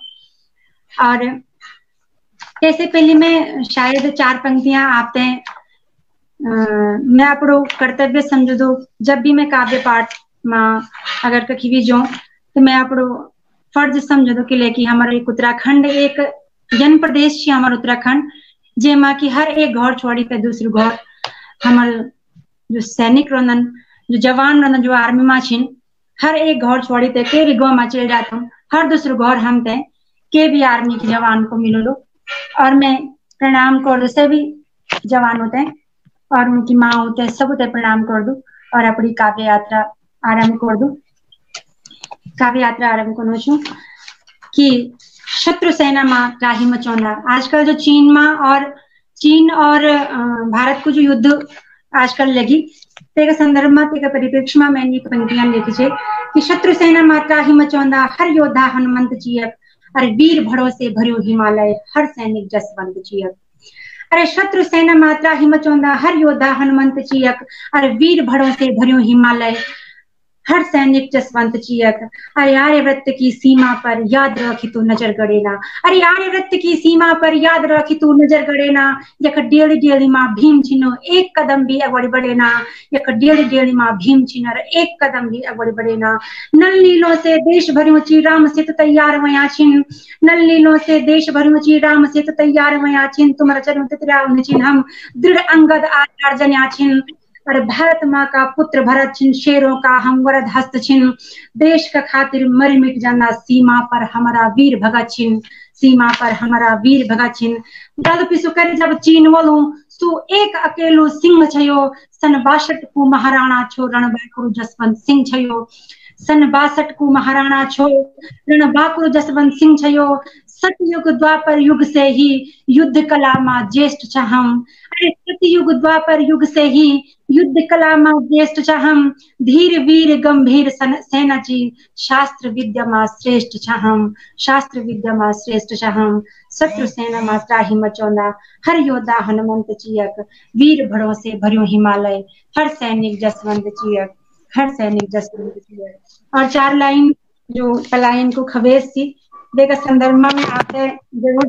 और ऐसे पहले मैं शायद 4 पंक्तियां आपते मैं आपको कर्तव्य समझ दो। जब भी मैं काव्य पाठ में अगर कहीं भी जाऊं तो मैं आपको फर्ज समझ दो कि लेकिन हमारा एक उत्तराखंड एक जन प्रदेश है हमारा उत्तराखंड जेमा की हर एक घर छोड़ी पे दूसरे घर हमारे जो सैनिक रंदन जो जवान रंदन जो आर्मी में छिन हर एक घर छोड़ी ते के भी गाँव में चल जाता हूँ हर दूसरे घर हम ते के भी आर्मी के जवान को मिलो लो और मैं प्रणाम कर से भी जवान होते हैं और उनकी माँ होते हैं सब होते प्रणाम कर दूं और अपनी काव्य यात्रा आरंभ कर दूं। काव्य यात्रा आरंभ करना छू कि शत्रु सेना माँ राही मचौंदा। आजकल जो चीन और भारत को जो युद्ध आजकल लगी तेरे संदर्भ में तेरे परिप्रेक्ष्य में मैंने पंक्तियां लिखी छे कि शत्रु सेना माँ राही मचौंदा हर योद्धा हनुमंत जियक अरे वीर भरोसे भर्यो हिमालय हर सैनिक जसवंत जियक। अरे शत्रु सेना मात्रा हिमचौंदा हर योद्धा हनुमंत चियक अरे वीर भरोसे भर्यो हिमालय हर सैनिक जसवंत चियक। अरे आर्यव्रत की सीमा पर याद रखी तू नजर गड़ेना अरे आर्यव्रत की सीमा पर याद रखी तू नजर गड़ेना यक डेली डेली माँ भीम छिनो एक कदम भी अगड़ी बढ़ेना यक डेली डेली माँ भीम छिनो एक कदम भी अगड़ी बढ़ेना। नल नीलों से देश भरियों ची राम से तो तैयार वया छिन नल नीलों से देश भरियों ची राम से तो तैयार वया छिन तुम रचन तितराव छिन हम दृढ़ अंगद आधार जन्या छिन और भारत माँ का पुत्र भरत छिन शेरों का हम वरद हस्त छिन देश का खातिर मर मिट जाना सीमा पर हमारा वीर भगत छिन सीमा पर हमारा वीर भगत छिन। जब चीन वालों सो एक अकेलो सिंह छयो सन 62 को महाराणा छो रणबांकुर जसवंत सिंह छयो सन 62 को महाराणा छो रणबांकुर जसवंत सिंह छयो सतयुग द्वापर युग से ही युद्ध कला में ज्येष्ठ छ हम अरे सतयुग द्वापर युग से ही युद्ध कला में ज्येष्ठ छ हम धीर वीर गंभीर सेना जी शास्त्र विद्या में श्रेष्ठ छ हम शास्त्र विद्या में श्रेष्ठ छ हम शत्रु सेना में त्राही मचौंदा हर योद्धा हनुमंत चियक वीर भरोसे भर्यो हिमालय हर सैनिक जसवंत चियक हर सैनिक जसवंत चियक। और 4 लाइन जो पलायन को खवेश थी देखा संदर्भ में आपने जरूर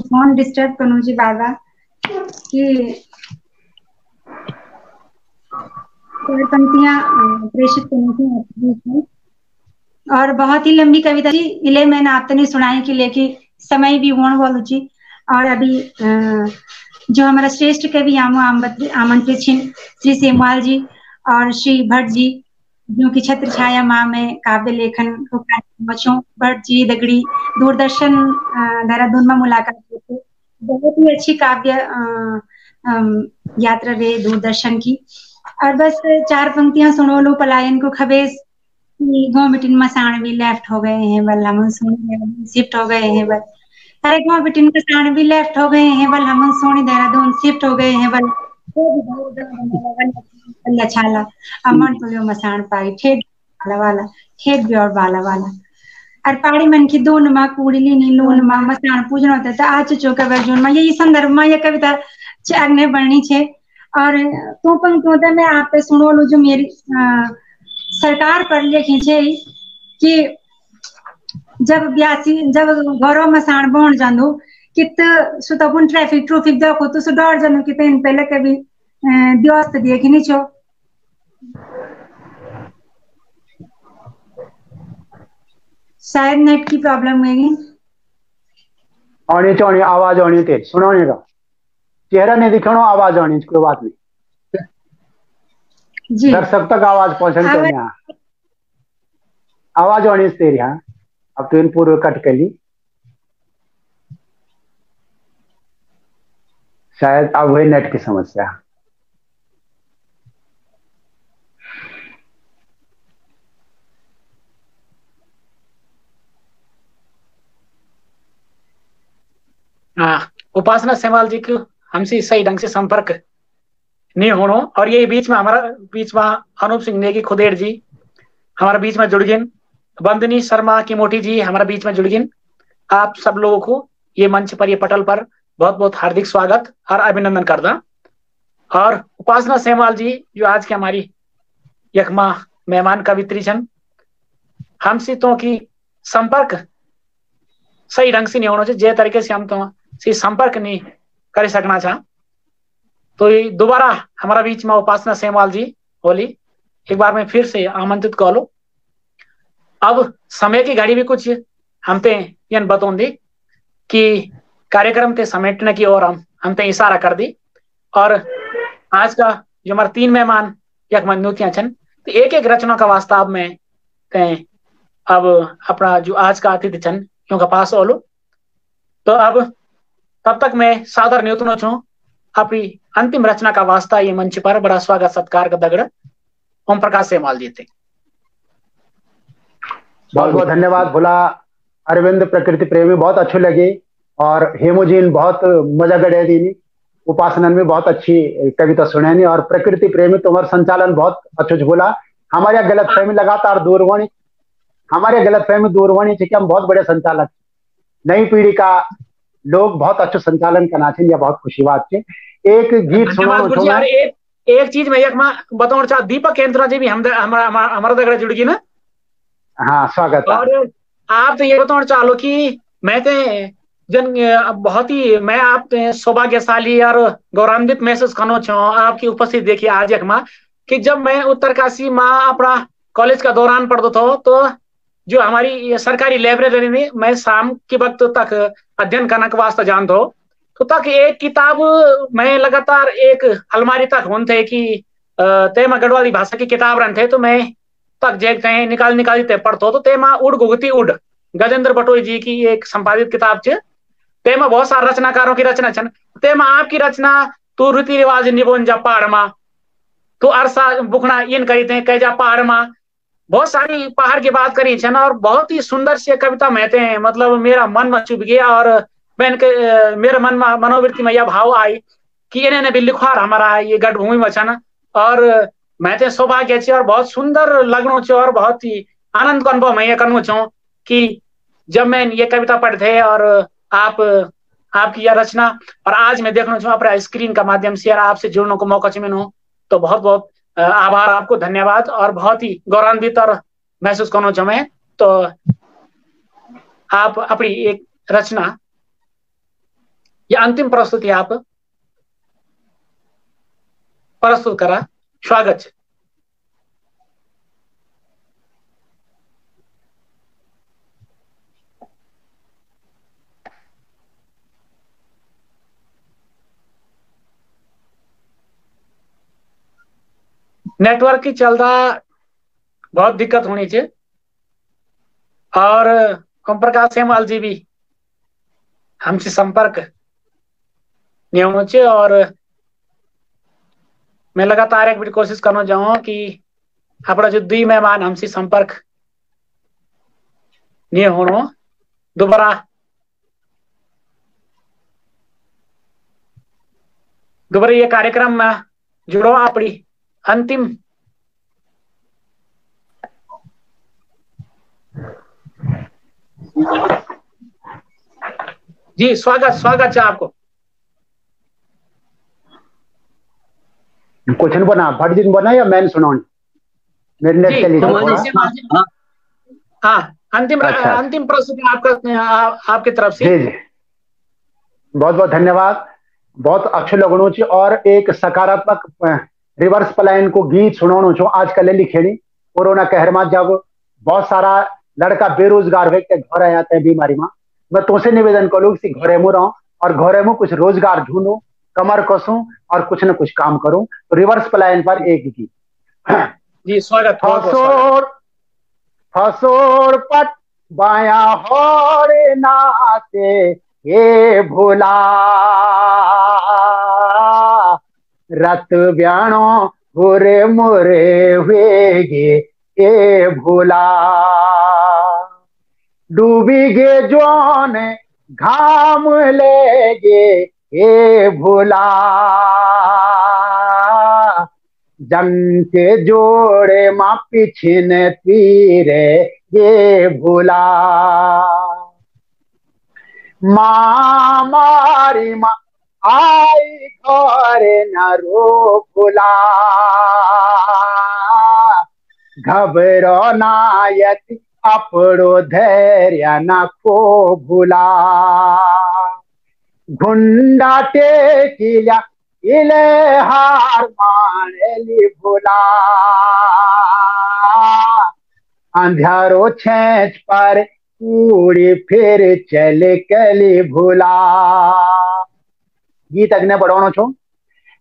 फोन डिस्टर्ब करूँ जी बार बार कि पंक्तियां प्रेषित करनी थी और बहुत ही लंबी कविता थी इले मैंने आप तक नहीं सुनाई कि लेके समय भी होने वाला जी। और अभी जो हमारा श्रेष्ठ कवि आमंत्रित श्री सेमवाल जी और श्री भट्ट जी जो कि छत्र छाया माँ में काव्य लेखन को बच्चों भट्ट जी दगड़ी दूरदर्शन देहरादून में मुलाकात हुई थी बहुत ही अच्छी काव्य यात्रा रही दूरदर्शन की। और बस 4 पंक्तियां सुनो लो पलायन को खबेस गाँव बिटिन मसाण भी लेफ्ट हो गए हैं बल हम शिफ्ट हो गए हैं बल अरे गाँव बिटिन मसाण भी लेफ्ट हो गए हैं बल हम सोनी देहरादून शिफ्ट हो गए हैं बल छाला अमन तुलियो मसाण पाई ठेठ वाला ठेठ भी और बाला वाला और पाड़ी मन की दोन माँ कूड़ली नी लोन माँ मसाण पूजना होता था आज चौका वर्जून माँ यही संदर्भ में यह कविता आग्ने बढ़नी छे। और तो पंक्तियों मैं आप पे सुनो लो जो मेरी सरकार पर लिखी छे कि जब घरों में साण बन जानो कित सुतपुन ट्रैफिक देखो तो डर जानो कि इन पहले कभी दिवस देखनी छो शायद नेट की प्रॉब्लम है। आनी चाहिए आवाज आनी तेज सुनाने का चेहरा नहीं दिखाना आवाज आनी कोई बात नहीं जी दर्शक तक आवाज पहुंचनी चाहिए आवाज आनी तेरी। हाँ अब तो इन पूर्व कट कर ली शायद अब वही नेट की समस्या। हाँ उपासना सेमवाल जी को हमसे सही ढंग से संपर्क नहीं होना और ये बीच में अनूप सिंह नेगी खुदेड़ जी हमारे बीच में जुड़ गिन बंदनी शर्मा की मोटी जी हमारे बीच में जुड़ गिन। आप सब लोगों को ये मंच पर ये पटल पर बहुत बहुत हार्दिक स्वागत और अभिनंदन करदा। और उपासना सेमवाल जी जो आज की हमारी यकमा मेहमान कवित्री छन हमसे तो की संपर्क सही ढंग से नहीं होना चाहिए जे तरीके से हम तो से संपर्क नहीं कर सकना चाह तो दोबारा हमारा बीच में उपासना सेमवाल जी बोली एक बार मैं फिर से आमंत्रित कर लो। अब समय की घड़ी भी कुछ हम पे यन बतौन दी कि कार्यक्रम के समेटने की ओर हम पे इशारा कर दी और आज का जो हमारे 3 मेहमान यक मनुतियां छन तो एक एक रचना का वास्ता में अब अपना जो आज का अतिथि छन क्योंकि पास ओलो तो अब तब तक मैं सादर न्यूतनो छू अपनी अंतिम रचना का वास्ता ये मंच पर बड़ा स्वागत सत्कार का दगड़ ओम प्रकाश सेमवाल जी थे। बहुत बहुत धन्यवाद भोला अरविंद प्रकृति प्रेमी बहुत अच्छे लगे और हेमोजीन बहुत मजा गड़े दी उपासनन में बहुत अच्छी कविता सुनैनी और प्रकृति प्रेमी तुम्हारा संचालन बहुत अच्छे बोला हमारे गलत फहमी लगातार दूरवाणी हमारे गलत फहमी दूरवाणी कि हम बहुत बड़े संचालक नई पीढ़ी का लोग बहुत अच्छे संचालन करना चाहिए यह बहुत खुशी बात है। एक गीत सुना एक चीज मैं एक बताना चाह दीपक केंद्र जी भी हमारा दगड़ा जुड़ गई ना। हाँ स्वागत और आप तो ये बताना चाहो कि मैं तो बहुत ही मैं आप सौभाग्यशाली और गौरवान्वित महसूस करना चाहूँ आपकी उपस्थिति देखिए आज एक कि जब मैं उत्तरकाशी में अपना कॉलेज का दौरान पढ़ता था तो जो हमारी सरकारी लाइब्रेरी में मैं शाम के वक्त तक अध्ययन करने के वास्ते जानता हूँ तो तक एक किताब मैं लगातार एक अलमारी तक होन थे कि तेमा गढ़वाली भाषा की किताब रन थे तो मैं तक जेक निकाल पढ़ता तो तेमा उड़ गुगती उड़ गजेंद्र बटोई जी की एक संपादित किताब च तेमा बहुत सारे रचनाकारों की रचना छन तेमा आपकी रचना तू रीति रिवाज निबोन जा पहाड़ मा तू अरसा बुखना इन करी थे कह जा पहाड़ मा बहुत सारी पहाड़ की बात करी छन और बहुत ही सुंदर सी कविता महते हैं मतलब मेरा मन में चुभ गया और मेरे मन में मनोवृत्ति में यह भाव आई कि इन्हें भी लिखवार हमारा ये गढ़ भूमि में छन और मैं तो सौभाग्य छे और बहुत सुंदर लगनो छे और बहुत ही आनंद का अनुभव मैं ये करना चाहूँ कि जब मैं ये कविता पढ़ते और आपकी यह रचना और आज मैं देखना चाहूँ अपने स्क्रीन का माध्यम से आपसे जुड़ने को मौका मिलो तो बहुत बहुत आभार आपको धन्यवाद और बहुत ही गौरवान्वित और महसूस करना चाहूँ मैं तो आप अपनी एक रचना या अंतिम प्रस्तुति आप प्रस्तुत करा स्वागत। नेटवर्क की चलता बहुत दिक्कत होनी चाहिए और ओम प्रकाश सेमवाल जी भी हमसे संपर्क नहीं होना चाहिए और मैं लगातार एक बार कोशिश करना चाहूँ कि अपना जो 2 मेहमान हमसे संपर्क नहीं होना दोबारा ये कार्यक्रम में जुड़ो अपनी अंतिम जी स्वागत है आपको। क्वेश्चन बना भट दिन बना या मैंने सुना मेरे नेट के लिए हाँ अंतिम प्रश्न आपके तरफ से जी बहुत बहुत धन्यवाद बहुत अच्छे लगनो छी और एक सकारात्मक रिवर्स प्लान को गीत सुनानो छो आजकल लिखेनी कोरोना कहर में जब बहुत सारा लड़का बेरोजगार व्यक्ति घर आते हैं बीमारी में, मैं तुमसे निवेदन करूँ कि घरे में रहूं और घरे में कुछ रोजगार ढूंढूं, कमर कसूं और कुछ न कुछ काम करूं। तो रिवर्स पलायन पर एक गीत। जी स्वागत। फसोर पट बाया होरे नाते ये भोला रत ब्याणो हुरे मुरे हुएगे ये भोला डूबी गे जौन घाम लेगे ये भोला जंग के जोड़े माँ पिछिन तीरे ये भोला माँ मारी माँ आई घरे न रो भोला घबरो नायति अपड़ो धैर्य न खो भोला घुंडा टेकिया इले हार मानेली भोला अंधारो छेच पर उड़ी फिर चले कली भोला। गीत अग्ने बढ़ानो छो।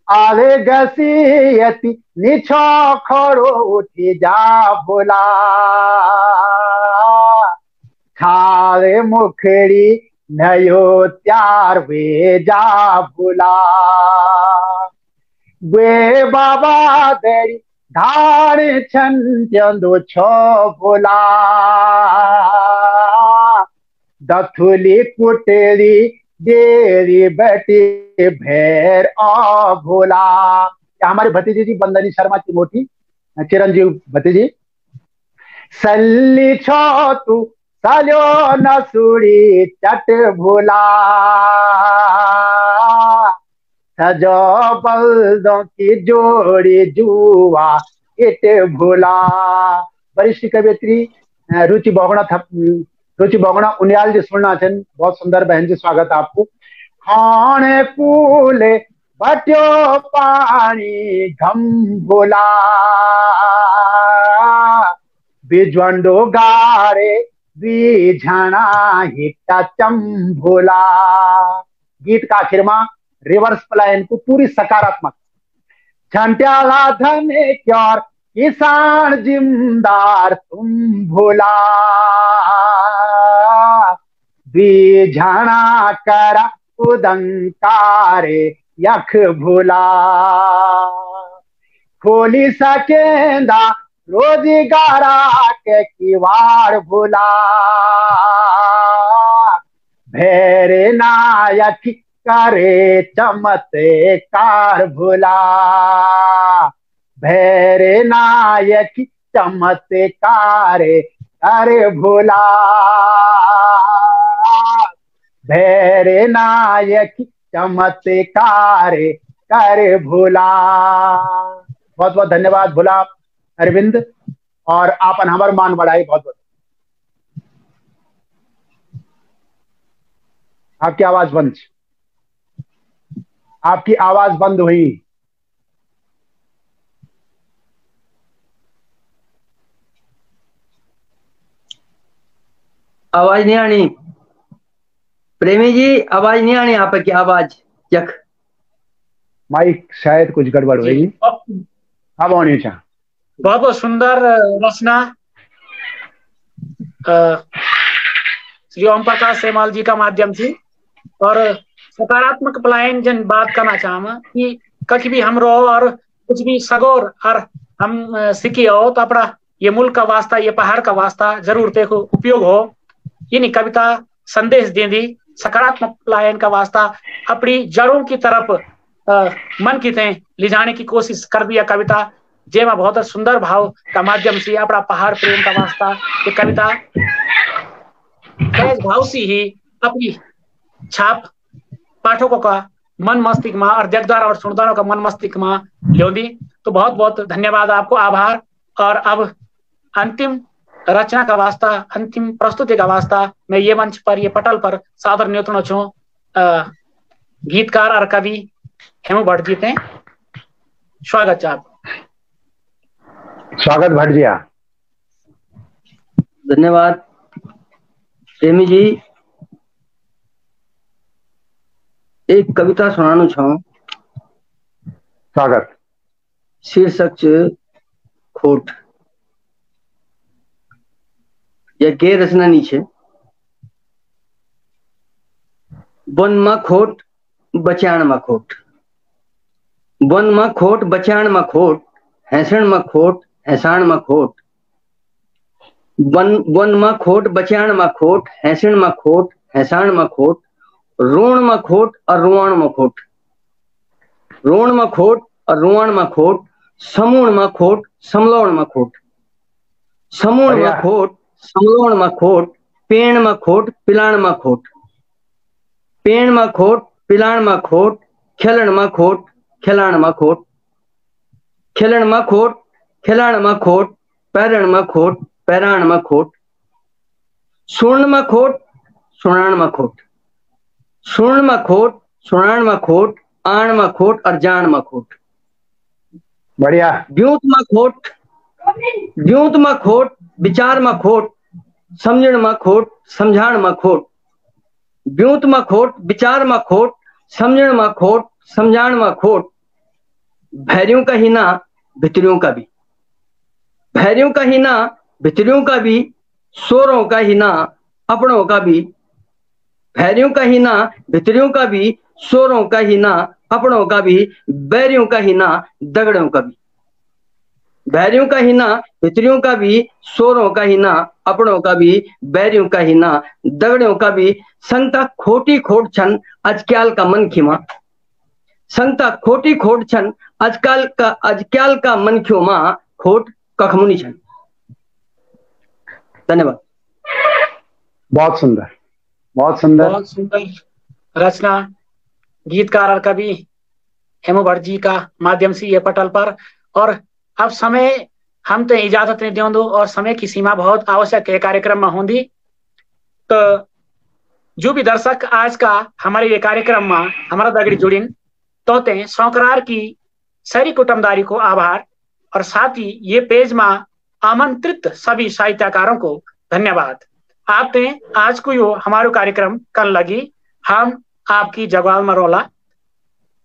आले गसीयती निछो खड़ो उठी जा भोला थारे मुखड़ी नयो त्यार वे जा भोला वे बाबा देरी धार छन चंदो छो भोला दथुली कुटेरी देरी बेटी भैर आ भोला। हमारे भतीजी जी बंदनी शर्मा की मोटी चिरंजीव भतीजी सल्ली छो तू सालो नसुड़ी चट भोला सजो बल्दों की जोड़ी जुआ इट भोला। वरिष्ठ कवियत्री रुचि बहुगुणा उनियाल जी सुनना चन बहुत सुंदर बहन जी स्वागत आपको। खाने कूले बट्यो पानी घम भोला बिजवंडो गारे बीझाना हिटा चम भोला। गीत का आखिर में रिवर्स पलायन को पूरी सकारात्मक छंट्याला धन क्योर किसान जिमदार तुम भोला बीझाना करा उदंकारे यख भोला खोली सकेंदा रोजगारा के किवाड़ भोला भेरे नायक करे चमत्कार भोला भेरे नायक चमत्कार करे भोला भेरे नायक चमत्कार करे भोला। बहुत बहुत धन्यवाद भोला अरविंद और आपन हमार मान बढ़ाई। बहुत बहुत आपकी आवाज बंद, आपकी आवाज बंद हुई। आवाज नहीं आनी प्रेमी जी, आवाज नहीं आनी आपकी आवाज यक माइक शायद कुछ गड़बड़ हुई। अब आनी चाह। बहुत बहुत सुंदर रचना श्री ओम प्रकाश सेमाल जी का माध्यम से और सकारात्मक पलायन जन बात करना चाहूँ कि कभी भी हम रहो और कुछ भी सगोर और हम सीखी हो तो अपना ये मुल्क का वास्ता ये पहाड़ का वास्ता जरूर देखो उपयोग हो। ये कविता संदेश दे दी सकारात्मक पलायन का वास्ता अपनी जड़ों की तरफ मन की थे ले जाने की कोशिश कर दिया कविता जेमा बहुत सुंदर भाव का माध्यम से अपना पहाड़ प्रेम का वास्ता ये कविता सहज भाव से ही अपनी छाप पाठकों का मन मस्तिष्क में और देखदार और सुनदारों का मन मस्तिष्क में ले दी। तो बहुत बहुत धन्यवाद आपको, आभार। और अब अंतिम रचना का वास्ता अंतिम प्रस्तुति का वास्ता मैं ये मंच पर ये पटल पर सादर न्योतनो छो गीतकार और कवि हेमू भट्ट जी थे। स्वागत है आपको। स्वागत भट्ट जी। धन्यवाद प्रेमी जी। एक कविता सुनानु छूं। स्वागत। शीर्षक छ खोट। यह के रचना नी छे। वन में खोट बचाण में खोट, वन में खोट बचाण में खोट, हैसण में खोट हैसाण में खोट, वन में खोट बचाण में खोट, हैसण में खोट हैसाण में खोट, रोण में खोट और रुआण में खोट, रोण में खोट और रुआण में खोट, समूण में खोट समलौण में खोट, समूण में खोट समलौण में खोट, पेण में खोट पिलाण में खोट, पेण में खोट पिलाण में खोट, खेलण में खोट खिलाण में खोट, खेलण में खोट खिलाण में खोट, पैरण में खोट पैराण में खोट, सुण में खोट सुणाण में खोट, सुण में खोट सुणाण में खोट, आण में खोट और जाण में खोट। बढ़िया। ब्यूत में खोट, ब्यूत में खोट विचार में खोट, समझण में खोट समझाण में खोट, ब्यूत में खोट विचार में खोट, समझण में खोट समझाण में खोट, भैरियों का ही ना भितरियों का भी, भैरियों का ही ना भितरियों का भी, सोरों का ही ना अपनों का भी, भैरियों का ही ना भितरियों का भी, सोरों का ही ना अपनों का भी, बैरियों का ही ना दगड़ों का भी, बैरियों का ही ना भितरियों का भी, सोरों का ही ना अपनों का भी, बैरियों का ही ना दगड़ों का भी। संगता खोटी खोट छन अजक्याल का मन खिमा, संगता खोटी खोट छन अजक्याल का मन ख्यो मां खोट कखमुनी छन। धन्यवाद। बहुत सुंदर, बहुत सुंदर, बहुत सुंदर रचना गीतकार और कवि हेमू भट्ट जी का माध्यम से ये पटल पर। और अब समय हम तो इजाजत नहीं दें दो और समय की सीमा बहुत आवश्यक है कार्यक्रम में होंगी। तो जो भी दर्शक आज का हमारे ये कार्यक्रम में हमारा दगड़ी जुड़िन तो ते सौकरार की सारी कुटुंबदारी को आभार और साथ ही ये पेज में आमंत्रित सभी साहित्यकारों को धन्यवाद। आपने आज को यो हमारो कार्यक्रम कल लगी हम आपकी जगवाल में रोला।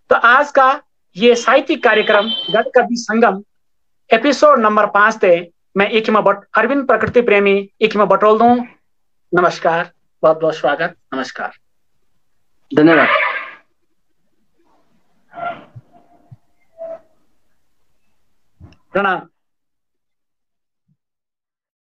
तो आज का ये साहित्यिक कार्यक्रम गद कवि संगम एपिसोड नंबर 5 थे मैं एक अरविंद प्रकृति प्रेमी एक बटोल दूं। नमस्कार, बहुत बहुत स्वागत, नमस्कार, धन्यवाद, प्रणाम।